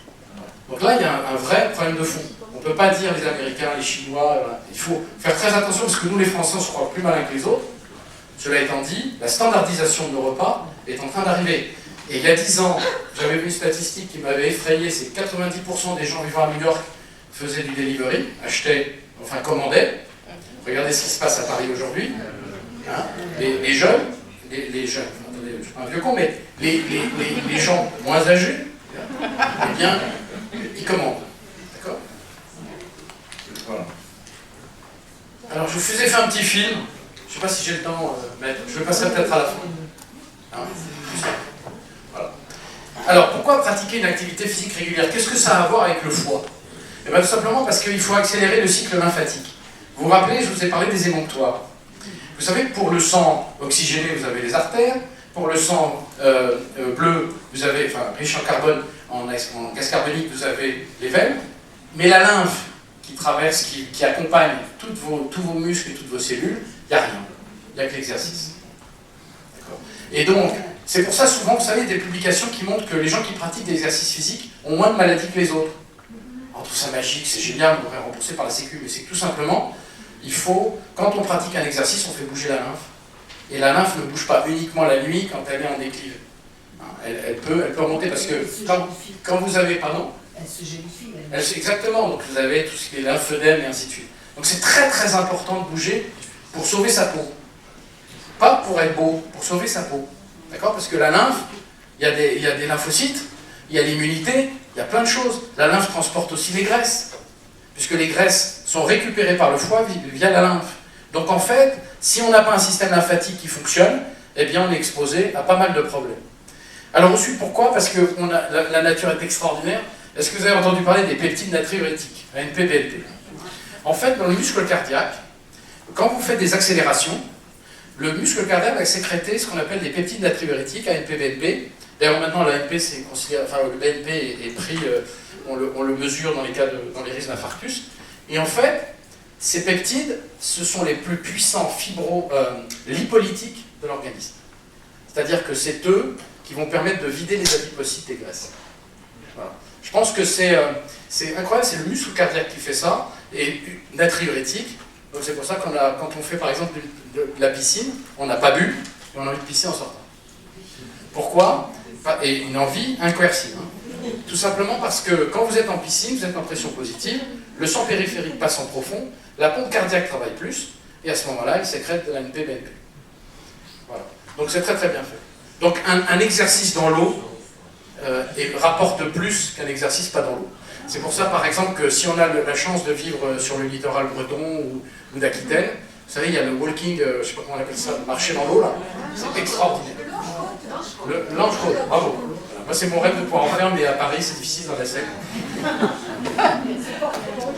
Donc là, il y a un vrai problème de fond. On ne peut pas dire les Américains, les Chinois, voilà. Il faut faire très attention parce que nous, les Français, on se croit plus malins que les autres. Cela étant dit, la standardisation de nos repas est en train d'arriver. Et il y a 10 ans, j'avais vu une statistique qui m'avait effrayé, c'est que 90% des gens vivant à New York faisaient du delivery, commandaient. Regardez ce qui se passe à Paris aujourd'hui. Hein, les jeunes, attendez, je suis pas un vieux con, mais les gens moins âgés, eh bien, ils commandent. D'accord? Voilà. Alors, je vous faisais faire un petit film. Je ne sais pas si j'ai le temps, mais je le passerai peut-être à la fin. Hein, voilà. Alors, pourquoi pratiquer une activité physique régulière? Qu'est-ce que ça a à voir avec le foie? Eh bien, tout simplement parce qu'il faut accélérer le cycle lymphatique. Vous vous rappelez, je vous ai parlé des émonctoires. Vous savez que pour le sang oxygéné, vous avez les artères. Pour le sang bleu, vous avez, riche en carbone, en gaz carbonique, vous avez les veines. Mais la lymphe qui traverse, qui accompagne tous vos muscles et toutes vos cellules, il n'y a rien. Il n'y a que l'exercice. Et donc, c'est pour ça souvent, vous savez, des publications qui montrent que les gens qui pratiquent des exercices physiques ont moins de maladies que les autres. On trouve ça magique, c'est génial, on devrait rembourser par la Sécu, mais c'est que tout simplement, il faut, quand on pratique un exercice, on fait bouger la lymphe. Et la lymphe ne bouge pas uniquement la nuit quand elle est en déclive. Elle peut remonter parce que quand vous avez, pardon, elle se gélifie. Exactement, donc vous avez tout ce qui est lymphœdème et ainsi de suite. Donc c'est très très important de bouger pour sauver sa peau. Pas pour être beau, pour sauver sa peau. D'accord? Parce que la lymphe, il y a des lymphocytes, il y a l'immunité, il y a plein de choses. La lymphe transporte aussi les graisses, puisque les graisses sont récupérées par le foie via la lymphe. Donc en fait, si on n'a pas un système lymphatique qui fonctionne, eh bien on est exposé à pas mal de problèmes. Alors ensuite, pourquoi? Parce que la nature est extraordinaire. Est-ce que vous avez entendu parler des peptides natriurétiques, ANP-BNP? En fait, dans le muscle cardiaque, quand vous faites des accélérations, le muscle cardiaque va sécréter ce qu'on appelle des peptides natriurétiques, ANP-BNP. D'ailleurs, maintenant, l'ANP, c'est considéré, enfin, le BNP est pris, on le mesure dans les risques d'infarctus. Et en fait, ces peptides, ce sont les plus puissants lipolytiques de l'organisme. C'est-à-dire que c'est eux qui vont permettre de vider les adipocytes des graisses. Voilà. Je pense que c'est incroyable, c'est le muscle cardiaque qui fait ça, et natriurétique. Donc c'est pour ça que quand on fait par exemple de la piscine, on n'a pas bu, et on a envie de pisser en sortant. Pourquoi? Et une envie incoercible. Hein. Tout simplement parce que quand vous êtes en piscine, vous êtes en pression positive, le sang périphérique passe en profond, la pompe cardiaque travaille plus, et à ce moment-là, il sécrète de la NP-BNP. Voilà. Donc c'est très très bien fait. Donc un exercice dans l'eau rapporte plus qu'un exercice pas dans l'eau. C'est pour ça par exemple que si on a la chance de vivre sur le littoral breton ou d'Aquitaine, vous savez, il y a le walking, je ne sais pas comment on appelle ça, marcher dans l'eau là, c'est extraordinaire. L'ange côte, bravo. Voilà. Moi c'est mon rêve de pouvoir en faire, mais à Paris c'est difficile dans la Seine.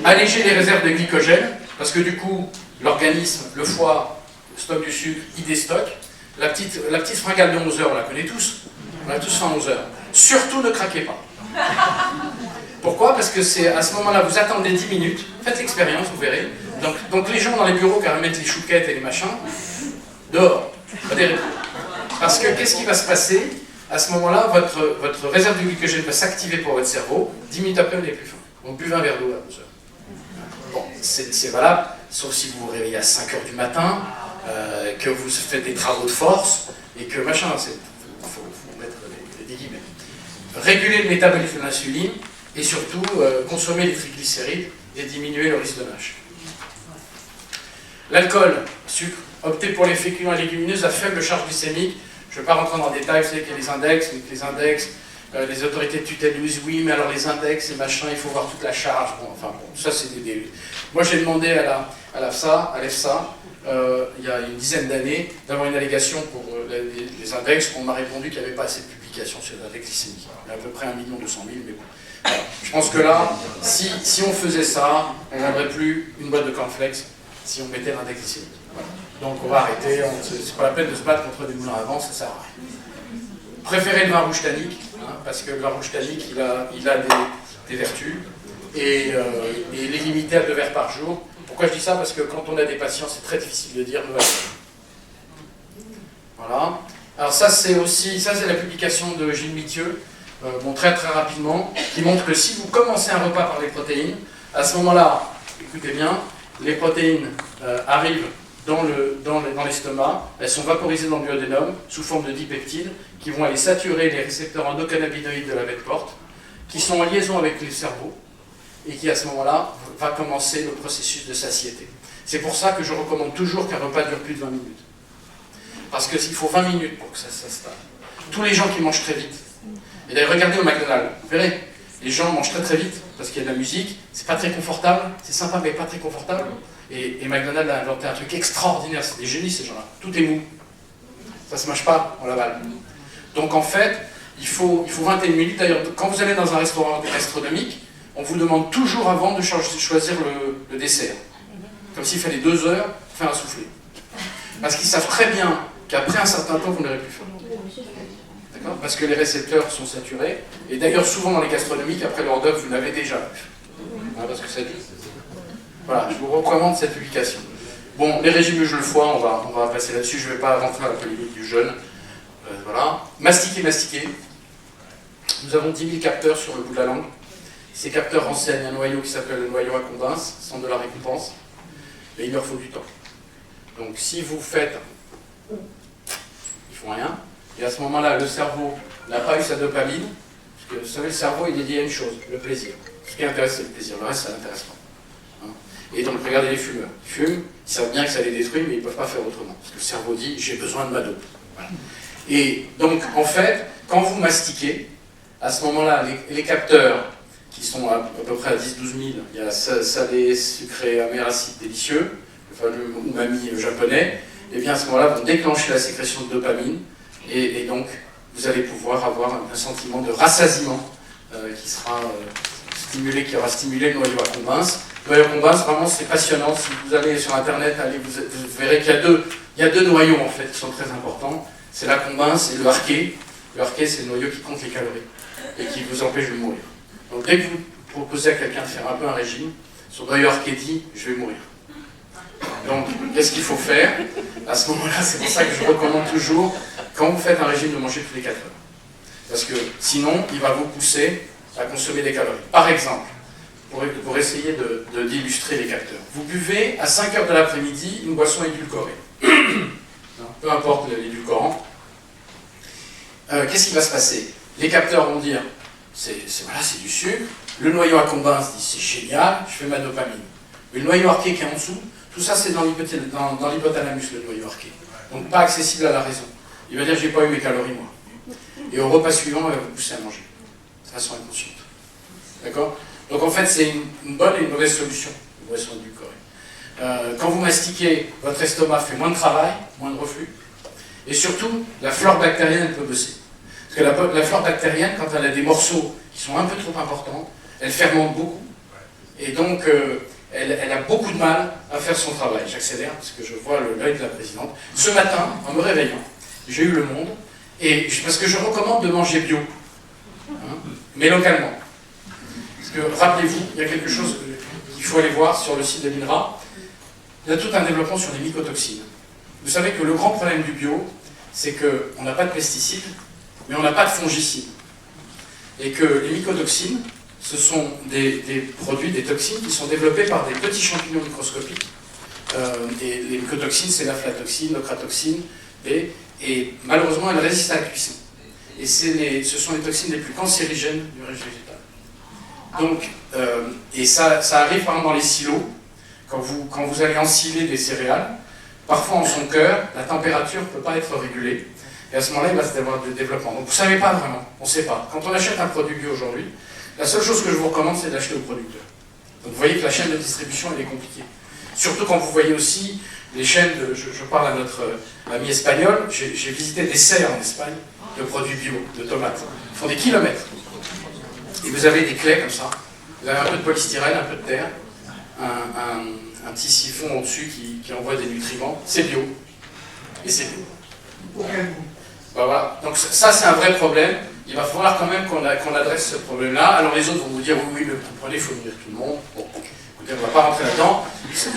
Alléger les réserves de glycogène, parce que du coup, l'organisme, le foie, stocke du sucre, il déstocke. La petite fringale de 11 heures, on la connaît tous. On l'a tous fait en 11 heures. Surtout ne craquez pas. Pourquoi? Parce que c'est à ce moment-là, vous attendez 10 minutes, faites l'expérience, vous verrez. Donc les gens dans les bureaux qui mettent les chouquettes et les machins, dehors. Parce que qu'est-ce qui va se passer? À ce moment-là, votre réserve de glycogène va s'activer pour votre cerveau. 10 minutes après, vous n'avez plus faim. Donc buvez un verre d'eau à 11 heures. Bon, c'est valable, sauf si vous vous réveillez à 5 heures du matin, que vous faites des travaux de force, et que machin, il faut mettre des guillemets. Réguler le métabolisme de l'insuline, et surtout consommer les triglycérides et diminuer le risque de NASH. L'alcool, sucre, optez pour les féculents et légumineuses à faible charge glycémique. Je ne vais pas rentrer dans le détail, vous savez qu'il y a les index, mais que les index, les autorités de tutelle disent oui, mais alors les index, les machins, il faut voir toute la charge. Bon, enfin bon, ça c'est des... Moi j'ai demandé à l'EFSA, il y a une dizaine d'années, d'avoir une allégation pour les index. On m'a répondu qu'il n'y avait pas assez de publications sur les index glycémiques. Il y a à peu près 1 200 000, mais bon. Voilà. Je pense que là, si on faisait ça, on n'aurait plus une boîte de cornflakes si on mettait l'index glycémique. Voilà. Donc on va arrêter, c'est pas la peine de se battre contre des moulins à vent, ça sert à rien. Préférez le vin rouge tannique, hein, parce que le vin rouge tannique, il a des vertus, et il est limité à 2 verres par jour. Pourquoi je dis ça? Parce que quand on a des patients, c'est très difficile de dire nouvelle. Voilà. Alors ça c'est la publication de Gilles Mithieu, bon, très très rapidement, qui montre que si vous commencez un repas par les protéines, à ce moment-là, écoutez bien, les protéines arrivent dans l'estomac, elles sont vaporisées dans le duodénum sous forme de dipeptides qui vont aller saturer les récepteurs endocannabinoïdes de la bête porte, qui sont en liaison avec le cerveau, et qui à ce moment-là va commencer le processus de satiété. C'est pour ça que je recommande toujours qu'un repas dure plus de 20 minutes. Parce qu'il faut 20 minutes pour que ça s'installe. Tous les gens qui mangent très vite, et d'ailleurs regardez au McDonald's, vous verrez, les gens mangent très très vite parce qu'il y a de la musique, c'est pas très confortable, c'est sympa mais pas très confortable. Et McDonald's a inventé un truc extraordinaire, c'est des génies ces gens-là, tout est mou. Ça se mâche pas, on l'avale. Donc en fait, il faut 21 minutes. D'ailleurs, quand vous allez dans un restaurant gastronomique, on vous demande toujours avant de choisir le dessert. Comme s'il fallait 2 heures pour faire un soufflé. Parce qu'ils savent très bien qu'après un certain temps, vous n'aurez plus faim. D'accord? Parce que les récepteurs sont saturés. Et d'ailleurs, souvent dans les gastronomiques, après l'hors d'œuvre, vous l'avez déjà vu. Hein, parce que ça dit. Voilà, je vous recommande cette publication. Bon, les régimes je le foie, on va passer là-dessus. Je ne vais pas rentrer à la polémique du jeûne. Voilà. Mastiquer. Nous avons 10 000 capteurs sur le bout de la langue. Ces capteurs renseignent un noyau qui s'appelle le noyau accumbens, centre de la récompense. Et il leur faut du temps. Donc si vous faites, ils font rien. Et à ce moment-là, le cerveau n'a pas eu sa dopamine. Parce que vous savez, le cerveau il est lié à une chose, le plaisir. Ce qui intéresse, c'est le plaisir. Le reste, ça n'intéresse pas. Et donc, regardez les fumeurs. Ils fument, ils savent bien que ça les détruit, mais ils ne peuvent pas faire autrement. Parce que le cerveau dit, j'ai besoin de ma dope. Voilà. Et donc, en fait, quand vous mastiquez, à ce moment-là, les capteurs, qui sont à peu près à 10-12 000, il y a salé, sucré, amer, acide, délicieux, le fameux umami japonais, et bien à ce moment-là, vont déclencher la sécrétion de dopamine, et donc, vous allez pouvoir avoir un sentiment de rassasiement qui aura stimulé le noyau à Combins. Le noyau à Combins, vraiment, c'est passionnant. Si vous allez sur Internet, vous verrez qu'il y a deux noyaux, en fait, qui sont très importants. C'est la Combins et le Harkey. Le Harkey, c'est le noyau qui compte les calories et qui vous empêche de mourir. Donc, dès que vous proposez à quelqu'un de faire un peu un régime, son noyau Harkey dit « je vais mourir ». Donc, qu'est-ce qu'il faut faire? À ce moment-là, c'est pour ça que je recommande toujours, quand vous faites un régime, de manger toutes les 4 heures. Parce que sinon, il va vous pousser à consommer des calories. Par exemple, pour essayer d'illustrer les capteurs, vous buvez à 5 heures de l'après-midi une boisson édulcorée. Peu importe l'édulcorant. Qu'est-ce qui va se passer? Les capteurs vont dire, c'est du sucre. Le noyau à Combins dit, c'est génial, je fais ma dopamine. Mais le noyau Harkey qui est en dessous, tout ça c'est dans l'hypothalamus, le noyau Harkey. Donc pas accessible à la raison. Il va dire, j'ai pas eu mes calories moi. Et au repas suivant, il va vous pousser à manger, de façon inconsciente. D'accord? Donc en fait, c'est une bonne et une mauvaise solution, une boisson édulcorée. Quand vous mastiquez, votre estomac fait moins de travail, moins de reflux. Et surtout, la flore bactérienne, elle peut bosser. Parce que la flore bactérienne, quand elle a des morceaux qui sont un peu trop importants, elle fermente beaucoup. Et donc, elle a beaucoup de mal à faire son travail. J'accélère parce que je vois l'œil de la présidente. Ce matin, en me réveillant, j'ai eu Le Monde, parce que je recommande de manger bio, mais localement. Parce que, rappelez-vous, il y a quelque chose qu'il faut aller voir sur le site de l'INRA. Il y a tout un développement sur les mycotoxines. Vous savez que le grand problème du bio, c'est qu'on n'a pas de pesticides, mais on n'a pas de fongicides. Et que les mycotoxines, ce sont des produits, des toxines qui sont développés par des petits champignons microscopiques. Et les mycotoxines, c'est l'aflatoxine, l'ocratoxine, et malheureusement, elles résistent à la cuisson. Et ce sont les toxines les plus cancérigènes du régime végétal. Donc, et ça arrive par exemple dans les silos, quand vous allez ensiler des céréales, parfois en son cœur, la température ne peut pas être régulée, et à ce moment-là, il va se avoir des développements. Donc vous ne savez pas vraiment, on ne sait pas. Quand on achète un produit bio aujourd'hui, la seule chose que je vous recommande, c'est d'acheter au producteur. Donc vous voyez que la chaîne de distribution, elle est compliquée. Surtout quand vous voyez aussi les chaînes, je parle à notre ami espagnol, j'ai visité des serres en Espagne de produits bio, de tomates. Ils font des kilomètres. Et vous avez des clés comme ça, vous avez un peu de polystyrène, un peu de terre, un petit siphon au-dessus qui envoie des nutriments, c'est bio. Et c'est bio. Ben voilà. Donc ça c'est un vrai problème. Il va falloir quand même qu'on adresse ce problème-là. Alors les autres vont vous dire oui, mais vous comprenez, il faut nourrir tout le monde. Bon, écoutez, on ne va pas rentrer là-dedans.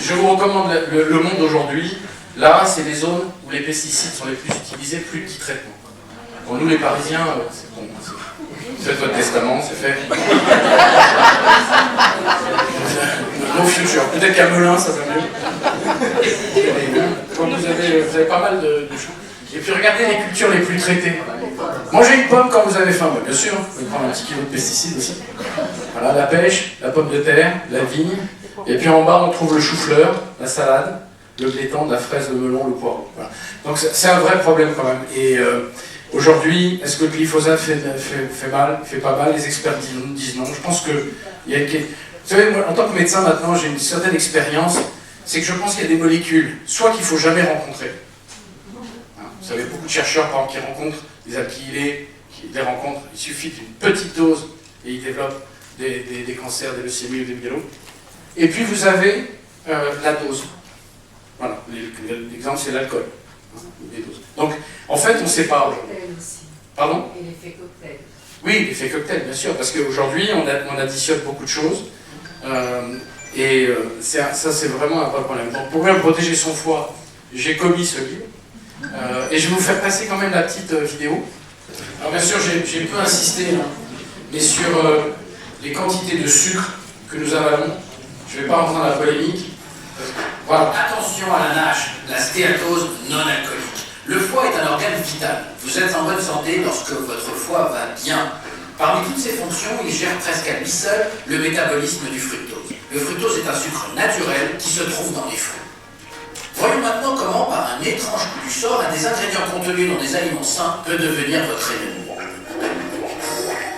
Je vous recommande le Monde aujourd'hui. Là, c'est les zones où les pesticides sont les plus utilisés, plus de petits traitements. Pour nous les Parisiens, c'est bon. Faites votre testament, c'est fait. No future. Peut-être qu'à Melun, ça va mieux. Comme vous avez pas mal de choses. Et puis regardez les cultures les plus traitées. Mangez une pomme quand vous avez faim, bien sûr. Vous pouvez prendre un petit kilo de pesticides aussi. Voilà, la pêche, la pomme de terre, la vigne. Et puis en bas, on trouve le chou-fleur, la salade, le blé tendre, la fraise, le melon, le poireau. Voilà. Donc c'est un vrai problème quand même. Et aujourd'hui, est-ce que le glyphosate fait mal, fait pas mal? Les experts disent non. Je pense que il y a vous savez, moi, en tant que médecin maintenant, j'ai une certaine expérience. C'est que je pense qu'il y a des molécules, soit qu'il ne faut jamais rencontrer. Vous savez, beaucoup de chercheurs, par exemple, qui rencontrent des alkylés, qui les rencontrent, il suffit d'une petite dose et ils développent des cancers, des leucémies ou des myéloses. Et puis vous avez la dose. Voilà, l'exemple c'est l'alcool. Donc, en fait, on ne sait pas aujourd'hui. Pardon? Et l'effet cocktail. Oui, l'effet cocktail, bien sûr, parce qu'aujourd'hui, on additionne beaucoup de choses. Ça, c'est vraiment un vrai problème. Donc, pour bien protéger son foie, j'ai commis ce livre. Et je vais vous faire passer quand même la petite vidéo. Alors bien sûr, j'ai un peu insisté, mais sur les quantités de sucre que nous avalons. Je ne vais pas rentrer dans la polémique. Voilà. Attention à la NASH, la stéatose non alcoolique. Le foie est un organe vital. Vous êtes en bonne santé lorsque votre foie va bien. Parmi toutes ses fonctions, il gère presque à lui seul le métabolisme du fructose. Le fructose est un sucre naturel qui se trouve dans les fruits. Voyons maintenant comment, par un étrange coup du sort, un des ingrédients contenus dans des aliments sains peut devenir votre ennemi.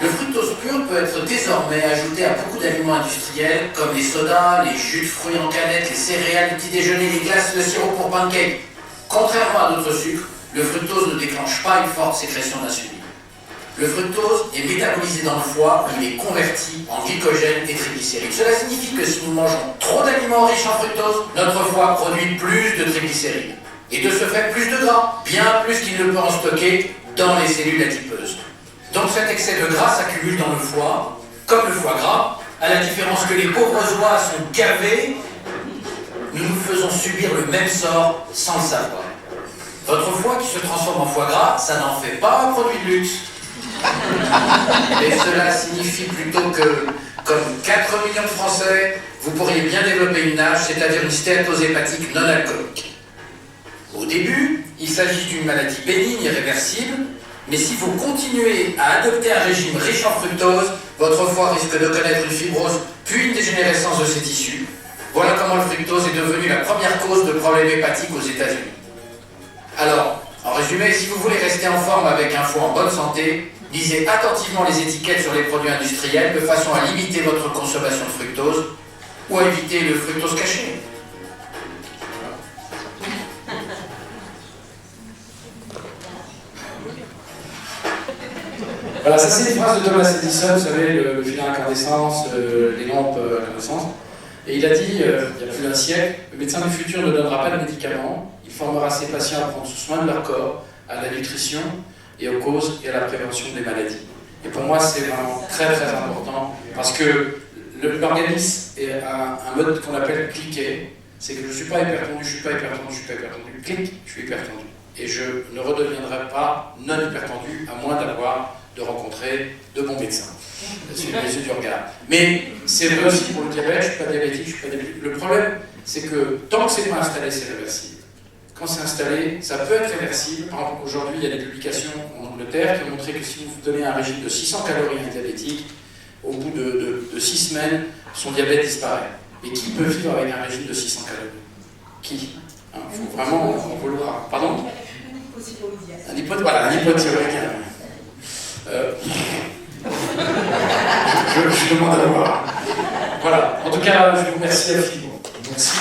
Le fructose pur peut être désormais ajouté à beaucoup d'aliments industriels, comme les sodas, les jus de fruits en canette, les céréales du petit déjeuner, les glaces, le sirop pour pancakes. Contrairement à d'autres sucres, le fructose ne déclenche pas une forte sécrétion d'insuline. Le fructose est métabolisé dans le foie, il est converti en glycogène et triglycérides. Cela signifie que si nous mangeons trop d'aliments riches en fructose, notre foie produit plus de triglycérides. Et de ce fait, plus de gras, bien plus qu'il ne peut en stocker dans les cellules adipeuses. Donc cet excès de gras s'accumule dans le foie, comme le foie gras, à la différence que les pauvres oies sont gavés, nous nous faisons subir le même sort sans le savoir. Votre foie qui se transforme en foie gras, ça n'en fait pas un produit de luxe. Mais cela signifie plutôt que, comme 4 millions de Français, vous pourriez bien développer une nage, c'est-à-dire une stéatose hépatique non alcoolique. Au début, il s'agit d'une maladie bénigne et réversible, mais si vous continuez à adopter un régime riche en fructose, votre foie risque de connaître une fibrose puis une dégénérescence de ses tissus. Voilà comment le fructose est devenu la première cause de problèmes hépatiques aux États-Unis. Alors, en résumé, si vous voulez rester en forme avec un foie en bonne santé, lisez attentivement les étiquettes sur les produits industriels de façon à limiter votre consommation de fructose ou à éviter le fructose caché. Voilà, ça c'est une phrase de Thomas Edison, vous savez, le fil à incandescence, les lampes à incandescence. Et il a dit, il y a plus d'un siècle, le médecin du futur ne donnera pas de médicaments, il formera ses patients à prendre soin de leur corps, à la nutrition et aux causes et à la prévention des maladies. Et pour moi, c'est vraiment très très important, parce que l'organisme est un mode qu'on appelle cliquer, c'est que je ne suis pas hypertendu, je ne suis pas hypertendu, je ne suis pas hypertendu, clic, je suis hypertendu. Et je ne redeviendrai pas non hypertendu, à moins de rencontrer de bons médecins. C'est les yeux du regard. Mais c'est vrai aussi pour le diabète, je ne suis pas diabétique, je suis pas diabétique. Le problème, c'est que tant que c'est pas installé, c'est réversible. Quand c'est installé, ça peut être réversible. Par exemple, aujourd'hui, il y a des publications en Angleterre qui ont montré que si vous donnez un régime de 600 calories à un diabétique, au bout de 6 semaines, son diabète disparaît. Mais qui peut vivre avec un régime de 600 calories? Qui? Il faut vraiment vouloir. Pardon? Un hypothyroïdien. Je demande à voir. Voilà. En tout cas, je vous remercie infiniment. Merci.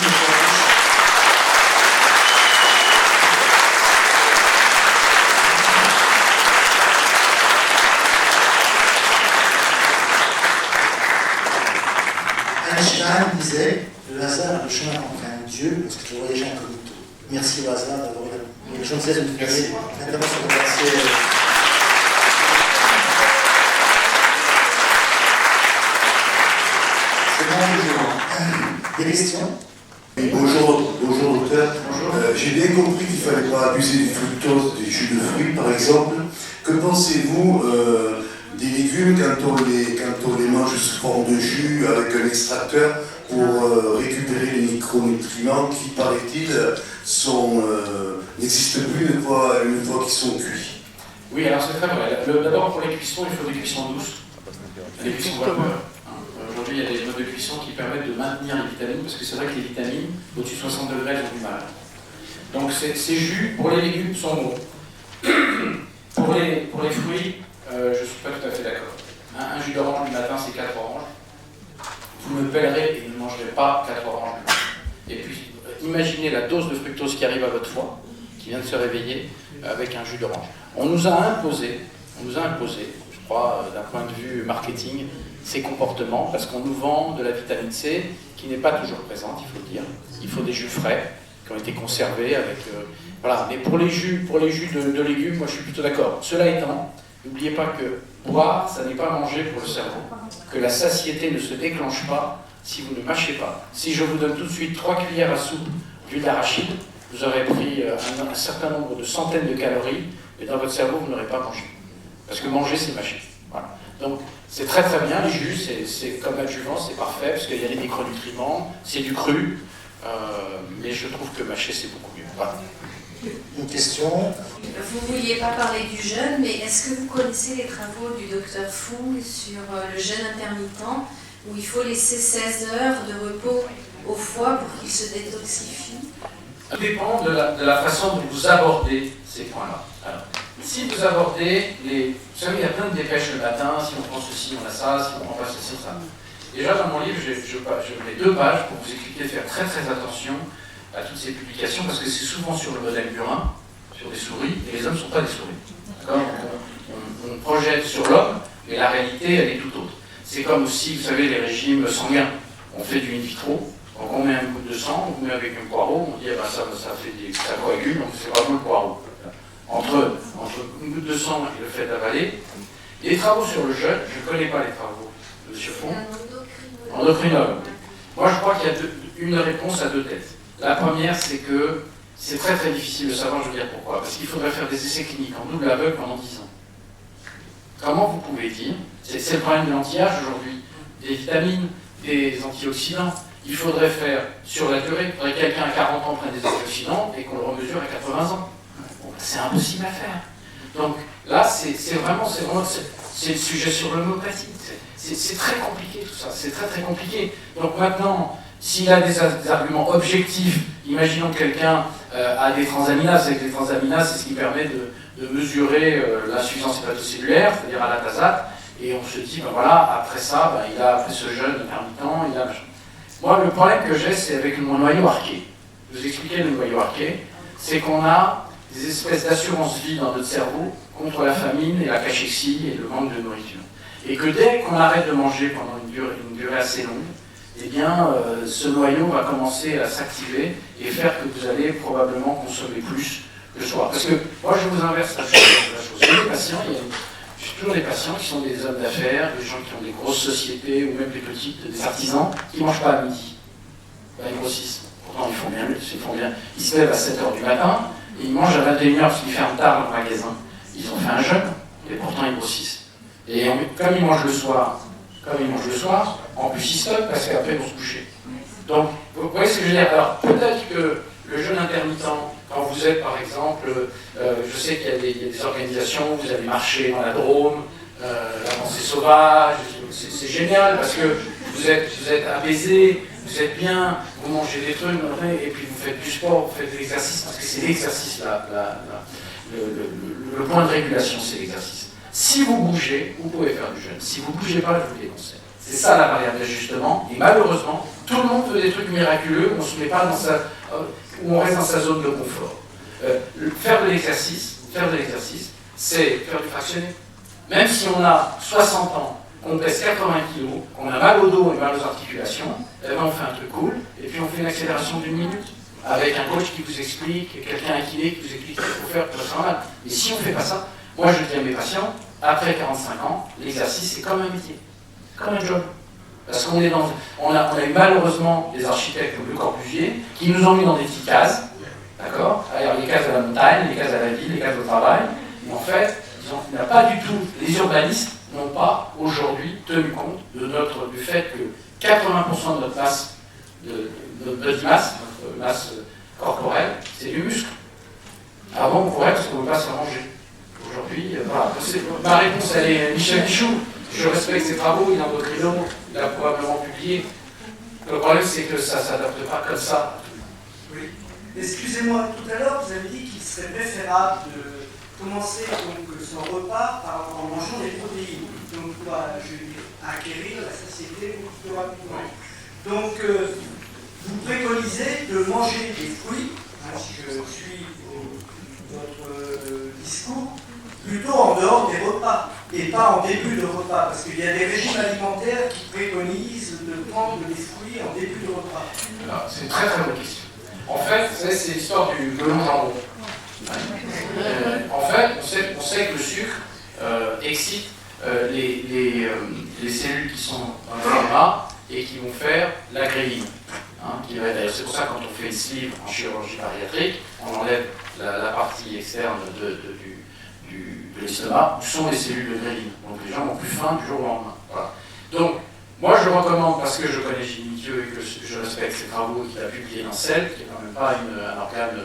Einstein disait le hasard est le chemin entre un Dieu parce que tu voyages incognito. Merci au hasard d'avoir eu la gentillesse de nous faire l'intervention de remercier. Des questions? Bonjour docteur. J'ai bien compris qu'il ne fallait pas abuser du fructose des jus de fruits par exemple. Que pensez-vous des légumes quand on les mange sous forme de jus avec un extracteur pour récupérer les micronutriments qui, paraît-il, n'existent plus une fois qu'ils sont cuits? Oui, alors c'est très vrai. D'abord pour les cuissons, il faut des cuissons douces, des cuissons vapeur. Aujourd'hui, il y a des modes de cuisson qui permettent de maintenir les vitamines, parce que c'est vrai que les vitamines, au-dessus de 60 degrés, elles ont du mal. Donc ces jus, pour les légumes, sont bons. Pour les fruits, je ne suis pas tout à fait d'accord. Un jus d'orange du matin, c'est 4 oranges. Vous me pèlerez et ne mangerez pas 4 oranges. Et puis, imaginez la dose de fructose qui arrive à votre foie, qui vient de se réveiller, avec un jus d'orange. On nous a imposé, je crois, d'un point de vue marketing, ces comportements, parce qu'on nous vend de la vitamine C qui n'est pas toujours présente, il faut le dire. Il faut des jus frais, qui ont été conservés avec... voilà. Mais pour les jus de légumes, moi je suis plutôt d'accord. Cela étant, n'oubliez pas que boire, ça n'est pas manger pour le cerveau, que la satiété ne se déclenche pas si vous ne mâchez pas. Si je vous donne tout de suite 3 cuillères à soupe d'huile d'arachide, vous aurez pris un certain nombre de centaines de calories, mais dans votre cerveau, vous n'aurez pas mangé. Parce que manger, c'est mâcher. Voilà. Donc, c'est très très bien, les jus, c'est comme adjuvant, c'est parfait, parce qu'il y a les micronutriments, c'est du cru, mais je trouve que mâcher, c'est beaucoup mieux. Voilà. Une question? Vous ne vouliez pas parler du jeûne, mais est-ce que vous connaissez les travaux du docteur Fung sur le jeûne intermittent, où il faut laisser 16 heures de repos au foie pour qu'il se détoxifie? Ça dépend de la façon dont vous abordez ces points-là. Alors, si vous abordez les... Vous savez, il y a plein de dépêches le matin, si on prend ceci, on a ça, si on prend pas ceci, ça. Déjà, dans mon livre, je mets 2 pages pour vous expliquer de faire très très attention à toutes ces publications, parce que c'est souvent sur le modèle burin, sur des souris, et les hommes ne sont pas des souris. D'accord ? On projette sur l'homme, mais la réalité, elle est tout autre. C'est comme aussi, vous savez, les régimes sanguins. On fait du in vitro, donc on met un goutte de sang, on met avec un poireau, on dit ah ben ça coagule, donc c'est vraiment le poireau. Entre une goutte de sang et le fait d'avaler, les travaux sur le jeûne, je ne connais pas les travaux de M. Font, endocrinologue. Moi je crois qu'il y a une réponse à deux têtes. La première, c'est que c'est très très difficile de savoir, je veux dire pourquoi. Parce qu'il faudrait faire des essais cliniques en double aveugle pendant 10 ans. Comment vous pouvez dire, c'est le problème de l'anti-âge aujourd'hui, des vitamines, des antioxydants, il faudrait faire sur la durée, il faudrait que quelqu'un à 40 ans prenne des antioxydants et qu'on le remesure à 80 ans. Bon, c'est impossible à faire. Donc là, c'est le sujet sur l'homéopathie. C'est très compliqué tout ça, c'est très très compliqué. Donc maintenant, s'il a des arguments objectifs, imaginons que quelqu'un a des transaminases, et que les transaminases, c'est ce qui permet de mesurer l'insuffisance hépatocellulaire, c'est-à-dire à la TASAT, et on se dit, ben voilà, après ça, ben, il a après ce jeûne intermittent, il a... Moi, le problème que j'ai, c'est avec le noyau arqué. Je vous expliquais le noyau arqué, c'est qu'on a des espèces d'assurance vie dans notre cerveau contre la famine et la cachexie et le manque de nourriture. Et que dès qu'on arrête de manger pendant une durée assez longue, eh bien, ce noyau va commencer à s'activer et faire que vous allez probablement consommer plus le soir. Parce que moi, je vous inverse la chose. Les patients, j'ai toujours des patients qui sont des hommes d'affaires, des gens qui ont des grosses sociétés ou même des petites, des artisans, qui ne mangent pas à midi. Ben, ils grossissent. Pourtant, ils font bien. Ils se lèvent à 7h du matin et ils mangent à 21h parce qu'ils ferment tard leur magasin. Ils ont fait un jeûne et pourtant ils grossissent. Et comme ils mangent le soir, en plus ils stockent parce qu'après ils vont se coucher. Donc, vous voyez ce que je veux dire? Alors, peut-être que le jeûne intermittent, quand vous êtes par exemple, je sais qu'il y a des organisations, vous allez marcher dans la Drôme, la pensée sauvage, c'est génial parce que vous êtes apaisé, vous êtes bien, vous mangez des trucs, et puis vous faites du sport, vous faites de l'exercice, parce que c'est l'exercice, le point de régulation, c'est l'exercice. Si vous bougez, vous pouvez faire du jeûne. Si vous ne bougez pas, je vous le déconseille. C'est ça la variable d'ajustement. Et malheureusement, tout le monde fait des trucs miraculeux où on se met pas où on reste dans sa zone de confort. Faire de l'exercice, c'est faire du fractionné. Même si on a 60 ans, qu'on pèse 80 kg, qu'on a mal au dos et mal aux articulations, eh ben on fait un truc cool, et puis on fait une accélération d'1 minute, avec un coach qui vous explique, quelqu'un à kiné qui vous explique ce qu'il faut faire pour être normal. Mais si on ne fait pas ça, moi je dis à mes patients, après 45 ans, l'exercice c'est comme un métier, comme un job. Parce qu'on est on a eu malheureusement des architectes comme Le Corbusier qui nous ont mis dans des petites cases, d'accord? Alors les cases à la montagne, les cases à la ville, les cases au travail, mais en fait, il n'y a pas du tout, les urbanistes n'ont pas aujourd'hui tenu compte du fait que 80% de notre masse, notre masse corporelle, c'est du muscle. Avant, on pourrait parce qu'on ne veut pas s'arranger. Aujourd'hui, voilà. Ma réponse, elle est Michel Michoud. Je respecte ses travaux, il est endocrinologue, il a probablement publié. Le problème, c'est que ça ne s'adapte pas comme ça. Oui. Excusez-moi, tout à l'heure, vous avez dit qu'il serait préférable de commencer donc, son repas en mangeant des protéines. Donc, acquérir la satiété beaucoup plus rapidement. Donc, vous préconisez de manger des fruits, si je suis votre discours, plutôt en dehors des repas et pas en début de repas, parce qu'il y a des régimes alimentaires qui préconisent de prendre des fruits en début de repas. C'est une très très bonne question. En fait, c'est l'histoire du melon jambon. En fait, on sait que le sucre excite les cellules qui sont dans l'estomac et qui vont faire la gréline. C'est pour ça que quand on fait une sleeve en chirurgie bariatrique, on enlève la partie externe de l'estomac, où sont les cellules de gréline. Donc les gens ont plus faim du jour au lendemain. Voilà. Donc, moi je recommande, parce que je connais Gilles Mithieu et que je respecte ses travaux qu'il a publiés dans Cell, qui n'est quand même pas un organe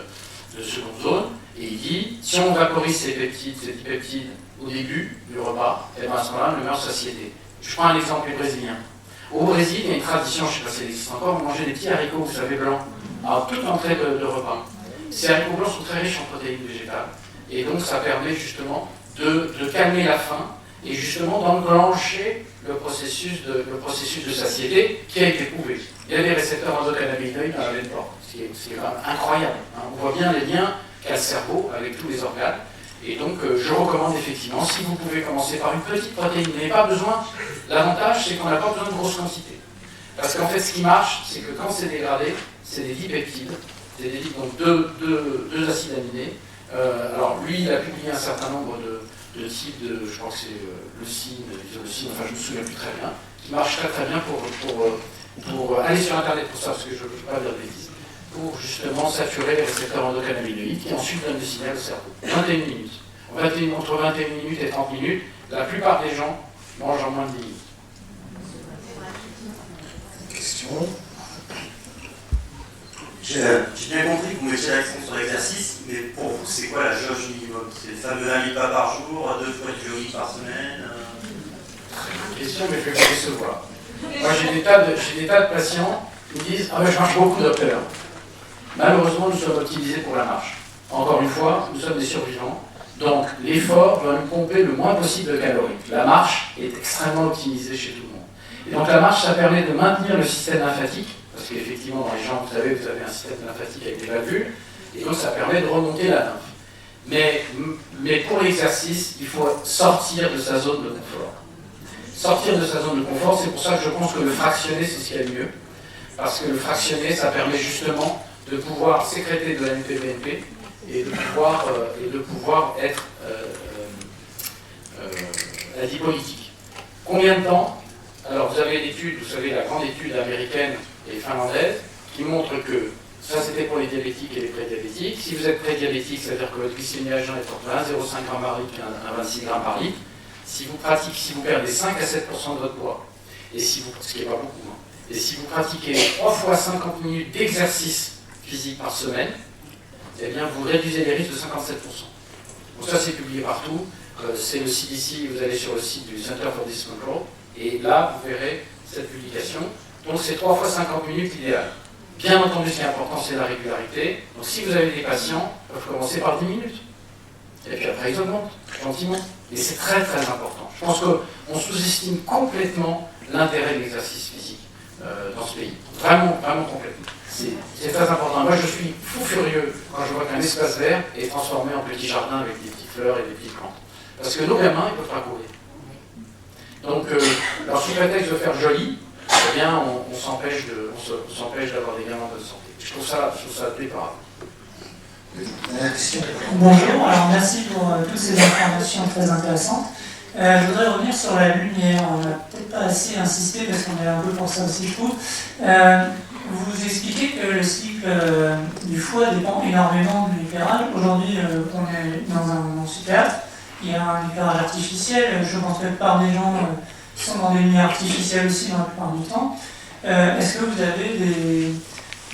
de seconde zone, et il dit, si on vaporise ces dipeptides au début du repas, et bien à ce moment-là, on le met en satiété. Je prends un exemple brésilien. Au Brésil, il y a une tradition, je ne sais pas si elle existe encore, on mangeait des petits haricots, vous savez, blancs, à toute entrée de repas. Ces haricots blancs sont très riches en protéines végétales. Et donc ça permet justement de calmer la faim et justement d'enclencher le processus de satiété qui a été prouvé. Il y a des récepteurs endocannabinoïdes dans la veine porte, ce qui est quand même incroyable. On voit bien les liens qu'a le cerveau avec tous les organes. Et donc, je recommande effectivement, si vous pouvez commencer par une petite protéine, vous n'avez pas besoin. L'avantage, c'est qu'on n'a pas besoin de grosses quantités. Parce qu'en fait, ce qui marche, c'est que quand c'est dégradé, c'est des dipeptides, c'est des donc deux acides aminés. Alors, lui, il a publié un certain nombre de types de, je crois que c'est leucine, isoleucine, enfin, je ne me souviens plus très bien, qui marchent très très bien pour aller sur Internet pour ça, parce que je ne peux pas dire de bêtises, pour justement saturer les récepteurs endocannabinoïdes qui ensuite donnent des signaux au cerveau. 21 minutes. Entre 21 minutes et 30 minutes, la plupart des gens mangent en moins de 10 minutes. Question. J'ai bien compris que vous mettiez l'accent sur l'exercice, mais pour vous, c'est quoi la jauge minimum? C'est les fameux 1 litre pas par jour, 2 fois du jogging par semaine Question, mais je vais vous décevoir. Moi, j'ai des tas de patients qui me disent « Ah ben, je marche beaucoup, docteur ». Malheureusement, nous sommes optimisés pour la marche. Encore une fois, nous sommes des survivants. Donc, l'effort doit nous pomper le moins possible de calories. La marche est extrêmement optimisée chez tout le monde. Et donc, la marche, ça permet de maintenir le système lymphatique, parce qu'effectivement, dans les jambes, vous savez un système lymphatique avec des valvules, et donc ça permet de remonter la lymphe. Mais pour l'exercice, il faut sortir de sa zone de confort. Sortir de sa zone de confort, c'est pour ça que je pense que le fractionné, c'est ce qu'il y a de mieux. Parce que le fractionné, ça permet justement de pouvoir sécréter de la NP-BNP et de pouvoir être adipolytique. Combien de temps? Alors vous avez l'étude, vous savez, la grande étude américaine et finlandaise qui montre que ça c'était pour les diabétiques et les prédiabétiques. Si vous êtes prédiabétique, c'est-à-dire que votre glycémie à jeun est entre 1,05 g par litre et 1,26 g par litre, si vous perdez 5 à 7% de votre poids, et ce qui n'est pas beaucoup, hein, et si vous pratiquez 3 fois 50 minutes d'exercice physique par semaine, eh bien vous réduisez les risques de 57%. Donc ça c'est publié partout, c'est le CDC, vous allez sur le site du Center for Disease Control, et là vous verrez cette publication. Donc c'est 3 fois 50 minutes idéal. Bien entendu, ce qui est important, c'est la régularité. Donc si vous avez des patients, ils peuvent commencer par 10 minutes. Et puis après, ils augmentent, gentiment. Et c'est très très important. Je pense qu'on sous-estime complètement l'intérêt de l'exercice physique dans ce pays. Vraiment, vraiment complètement. C'est très important. Moi, je suis fou furieux quand je vois qu'un espace vert est transformé en petit jardin avec des petites fleurs et des petites plantes. Parce que nos gamins, ils ne peuvent pas courir. Donc, alors sous prétexte de faire joli, eh bien, on s'empêche d'avoir des gamins de santé. Je trouve ça déplorable. Bonjour, alors merci pour toutes ces informations très intéressantes. Je voudrais revenir sur la lumière. On n'a peut-être pas assez insisté parce qu'on est un peu pour ça aussi, je trouve. Vous expliquez que le cycle du foie dépend énormément de l'éclairage. Aujourd'hui, on est dans un amphithéâtre, il y a un éclairage artificiel. Je pense que la plupart des gens qui sont dans des lumières artificielles aussi dans la plupart du temps. Est-ce que vous avez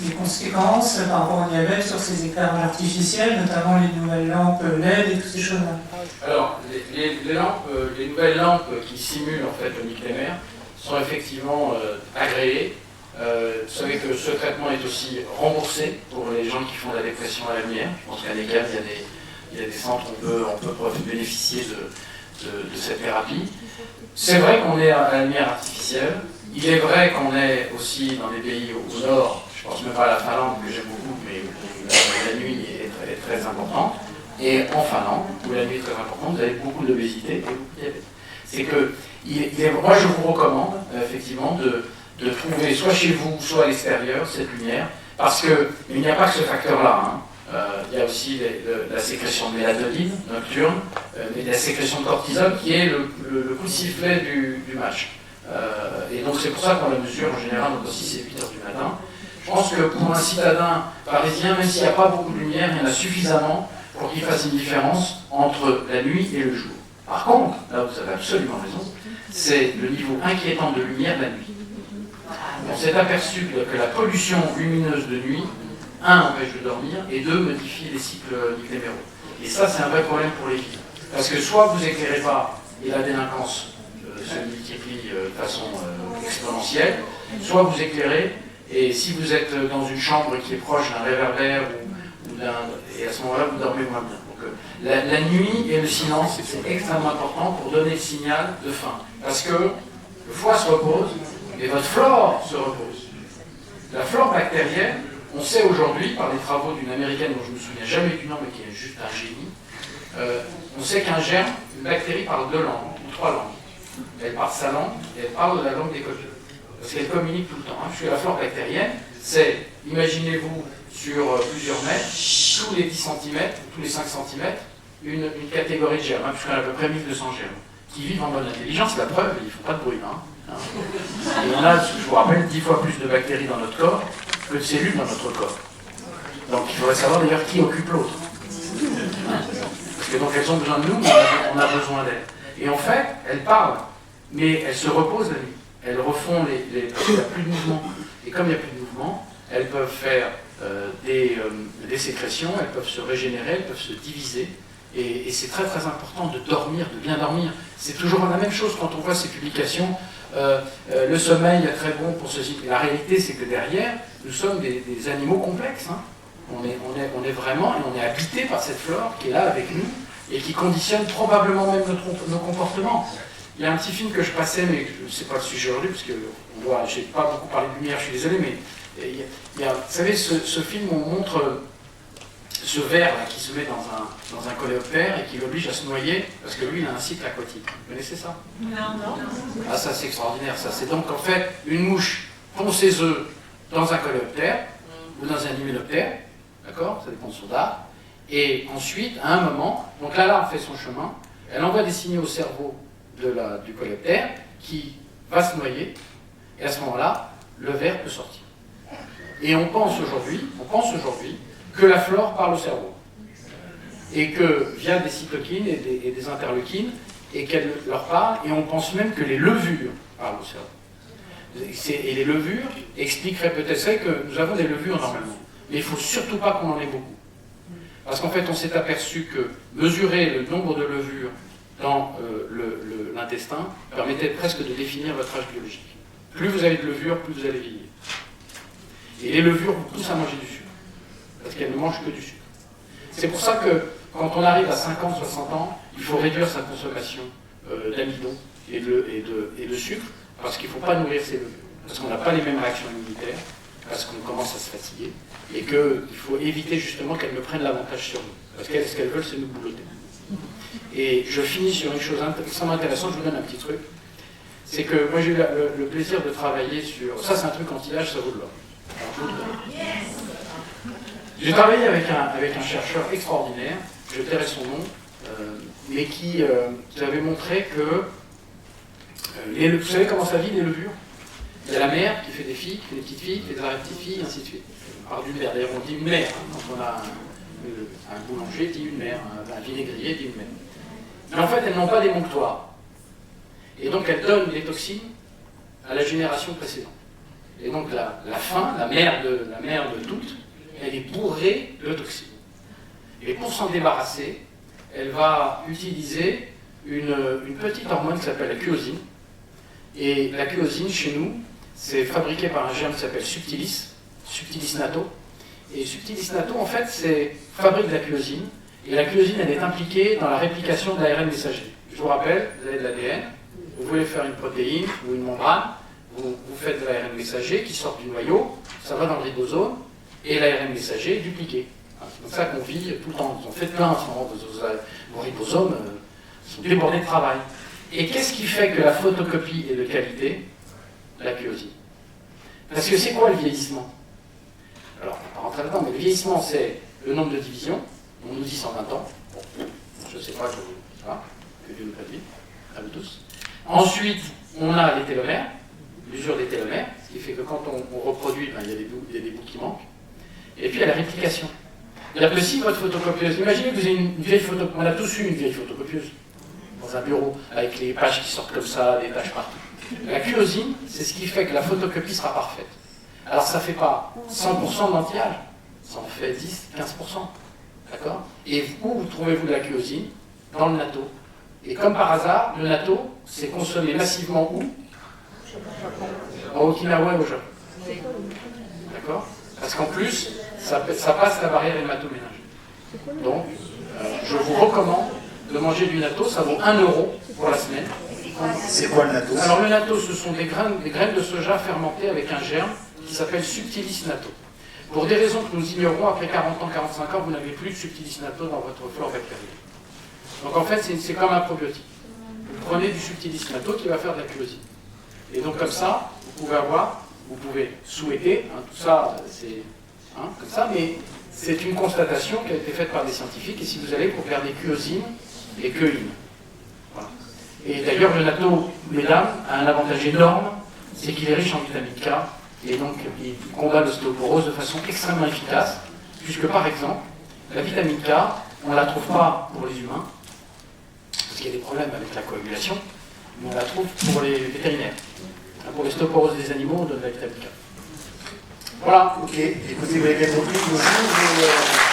des conséquences par rapport au diabète sur ces éclairages artificiels, notamment les nouvelles lampes LED et toutes ces choses-là? Alors, les nouvelles lampes qui simulent en fait le miclémère sont effectivement agréées. Vous savez que ce traitement est aussi remboursé pour les gens qui font de la dépression à la lumière. Je pense qu'à l'ECAM, il y a des centres où on peut bénéficier de cette thérapie. C'est vrai qu'on est à la lumière artificielle. Il est vrai qu'on est aussi dans des pays au nord, je pense même pas à la Finlande, que j'aime beaucoup, mais la nuit est très importante. Et en Finlande, où la nuit est très importante, vous avez beaucoup d'obésité et beaucoup de diabète. C'est que, moi je vous recommande effectivement de trouver soit chez vous, soit à l'extérieur cette lumière, parce qu'il n'y a pas que ce facteur-là. Hein. Il y a aussi la sécrétion de mélatonine nocturne, mais la sécrétion de cortisol qui est le coup de sifflet du match. Et donc c'est pour ça qu'on la mesure en général entre 6 et 8 heures du matin. Je pense que pour un citadin parisien, même s'il n'y a pas beaucoup de lumière, il y en a suffisamment pour qu'il fasse une différence entre la nuit et le jour. Par contre, là vous avez absolument raison, c'est le niveau inquiétant de lumière la nuit. On s'est aperçu que la pollution lumineuse de nuit, 1, empêche de dormir, et 2, modifie les cycles micléméraux. Et ça, c'est un vrai problème pour les villes. Parce que soit vous éclairez pas, et la délinquance se multiplie de façon exponentielle, soit vous éclairez, et si vous êtes dans une chambre qui est proche d'un réverbère, et à ce moment-là, vous dormez moins bien. Donc la nuit et le silence, c'est extrêmement important pour donner le signal de faim. Parce que le foie se repose, et votre flore se repose. La flore bactérienne, On sait aujourd'hui, par les travaux d'une américaine dont je ne me souviens jamais du nom, mais qui est juste un génie, on sait qu'un germe, une bactérie parle 2 langues, ou 3 langues. Elle parle sa langue, et elle parle la langue des coquilles. Parce qu'elle communique tout le temps. Puisque la flore bactérienne, c'est, imaginez-vous, sur plusieurs mètres, tous les 10 cm, tous les 5 cm, une catégorie de germes, puisqu'on a à peu près 1200 germes, qui vivent en bonne intelligence. La preuve, ils ne font pas de bruit. Et on a, je vous rappelle, 10 fois plus de bactéries dans notre corps que de cellules dans notre corps. Donc il faudrait savoir d'ailleurs qui occupe l'autre. Parce que donc elles ont besoin de nous, mais on a besoin d'elles. Et en fait, elles parlent, mais elles se reposent la nuit. Elles refont il n'y a plus de mouvement. Et comme il n'y a plus de mouvement, elles peuvent faire des sécrétions, elles peuvent se régénérer, elles peuvent se diviser. Et c'est très très important de dormir, de bien dormir. C'est toujours la même chose quand on voit ces publications. Le sommeil est très bon pour ceci. La réalité, c'est que derrière, nous sommes des animaux complexes. Hein. On est vraiment, et on est habité par cette flore qui est là avec nous et qui conditionne probablement même nos comportements. Il y a un petit film que je passais, mais ce n'est pas le sujet aujourd'hui, parce que je n'ai pas beaucoup parlé de lumière, je suis désolé, mais vous savez, ce film, on montre ce ver là, qui se met dans un coléoptère et qui l'oblige à se noyer, parce que lui, il a un cycle aquatique. Vous connaissez ça? Non. Ah, ça, c'est extraordinaire, ça. C'est donc, en fait, une mouche pond ses œufs dans un coléoptère ou dans un hyménoptère, d'accord? Ça dépend de son dard. Et ensuite, à un moment, donc la larve fait son chemin, elle envoie des signaux au cerveau du coléoptère qui va se noyer, et à ce moment-là, le ver peut sortir. Et on pense aujourd'hui que la flore parle au cerveau, et que via des cytokines et des interleukines, et qu'elle leur parle, et on pense même que les levures parlent au cerveau. Et les levures expliqueraient peut-être, c'est que nous avons des levures normalement, mais il ne faut surtout pas qu'on en ait beaucoup. Parce qu'en fait, on s'est aperçu que mesurer le nombre de levures dans l'intestin permettait presque de définir votre âge biologique. Plus vous avez de levures, plus vous allez vieillir. Et les levures vous poussent à manger du sucre, parce qu'elles ne mangent que du sucre. C'est pour ça que quand on arrive à 50, 60 ans, il faut réduire sa consommation d'amidon et de sucre, parce qu'il ne faut pas nourrir ces levures, parce qu'on n'a pas les mêmes réactions immunitaires, parce qu'on commence à se fatiguer, et qu'il faut éviter justement qu'elles ne prennent l'avantage sur nous, parce qu'elles, ce qu'elles veulent, c'est nous boulotter. Et je finis sur une chose extrêmement intéressante, je vous donne un petit truc, c'est que moi j'ai eu le plaisir de travailler sur... Ça c'est un truc anti-âge, ça vaut de l'or. J'ai travaillé avec un chercheur extraordinaire, je tairai son nom, mais qui avait montré que... vous savez comment ça vit les levures? Il y a la mère qui fait des filles, qui fait des petites filles, qui fait des petites filles, ainsi de suite. On parle d'une mère, d'ailleurs on dit une mère, hein, quand on a un boulanger dit une mère, un vinaigrier dit une mère. Mais en fait elles n'ont pas d'émonctoire. Et donc elles donnent les toxines à la génération précédente. Et donc la mère de toutes, elle est bourrée de toxines. Et pour s'en débarrasser, elle va utiliser une petite hormone qui s'appelle la cuosine. Et la cuosine, chez nous, c'est fabriqué par un germe qui s'appelle Subtilis natto. Et Subtilis natto, en fait, fabrique de la cuosine. Et la cuosine, elle est impliquée dans la réplication de l'ARN messager. Je vous rappelle, vous avez de l'ADN, vous voulez faire une protéine ou une membrane, vous faites de l'ARN messager qui sort du noyau, ça va dans le ribosome, et l'ARN messager est dupliqué. C'est comme ça qu'on vit tout le temps. Vous en faites plein en ce moment, vos ribosomes sont débordés de travail. Et qu'est-ce qui fait que la photocopie est de qualité? La cuosine. Parce que c'est quoi le vieillissement? Alors, on ne va pas rentrer là-dedans, mais le vieillissement, c'est le nombre de divisions. On nous dit 120 ans. Bon, je ne sais pas, que Dieu nous prédit, à vous tous. Ensuite, on a les télomères, l'usure des télomères, ce qui fait que quand on reproduit, ben, il y a des bouts qui manquent. Et puis, il y a la réplication. C'est-à-dire que si votre photocopieuse, imaginez que vous avez une vieille photocopieuse, on a tous eu une vieille photocopieuse dans un bureau, avec les pages qui sortent comme ça, des taches partout. La cuosine, c'est ce qui fait que la photocopie sera parfaite. Alors ça ne fait pas 100% d'anti-âge, ça en fait 10, 15%. D'accord? Et où trouvez-vous de la cuosine? Dans le natto. Et comme par hasard, le natto, c'est consommé massivement où? En Okinawa et au Japon. D'accord? Parce qu'en plus, ça passe la barrière hématoménagère. Donc, je vous recommande de manger du natto, ça vaut 1 € pour la semaine. C'est quoi le natto? Alors le natto, ce sont des graines de soja fermentées avec un germe qui s'appelle Subtilis natto. Pour des raisons que nous ignorons, après 40 ans, 45 ans, vous n'avez plus de subtilis-natto dans votre flore bactérienne. Donc en fait, c'est comme un probiotique. Vous prenez du subtilis-natto qui va faire de la curosine. Et donc comme ça, vous pouvez souhaiter, hein, tout ça, c'est comme ça, mais c'est une constatation qui a été faite par des scientifiques, et si vous allez pour faire des curosine et queine. Voilà. Et d'ailleurs, le natto, mesdames, a un avantage énorme, c'est qu'il est riche en vitamine K, et donc il combat l'ostéoporose de façon extrêmement efficace, puisque par exemple, la vitamine K, on ne la trouve pas pour les humains, parce qu'il y a des problèmes avec la coagulation, mais on la trouve pour les vétérinaires. Pour l'ostéoporose des animaux, on donne la vitamine K. Voilà. Ok, écoutez, vous avez bien compris, bonjour.